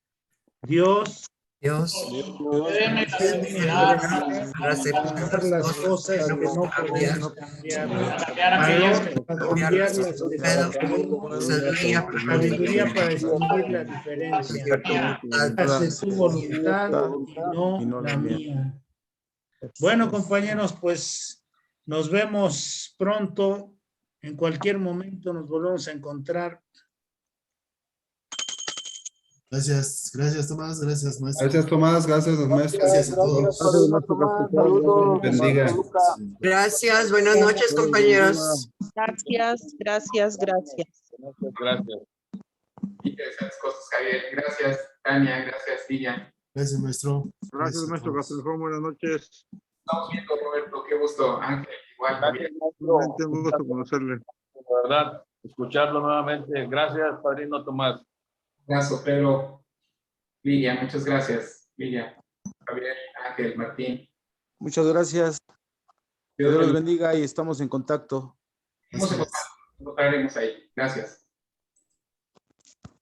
Dios, Déme la serenidad para aceptar las cosas que no podemos cambiar, sabiduría para distinguir la diferencia, hace tu voluntad y no la mía. Bueno, compañeros, pues nos vemos pronto. En cualquier momento nos volvemos a encontrar. Gracias Tomás, gracias maestro. Gracias Tomás, gracias maestro. Gracias a todos. Dios bendiga. Gracias, buenas noches, compañeros. Gracias. Gracias. Interesantes cosas, Javier. Gracias, Tania. Gracias, Lidia. Gracias, maestro. Gracias, maestro Castrejón. Buenas noches. Estamos viendo, Roberto. Qué gusto. Ángel, igual. Gracias, Realmente un gusto conocerle. De verdad, escucharlo nuevamente. Gracias, padrino Tomás. Gracias, Pedro. Lidia, muchas gracias. Lidia, Javier, Ángel, Martín. Muchas gracias. Dios los bendiga y estamos en contacto. Nos encontraremos ahí. Gracias.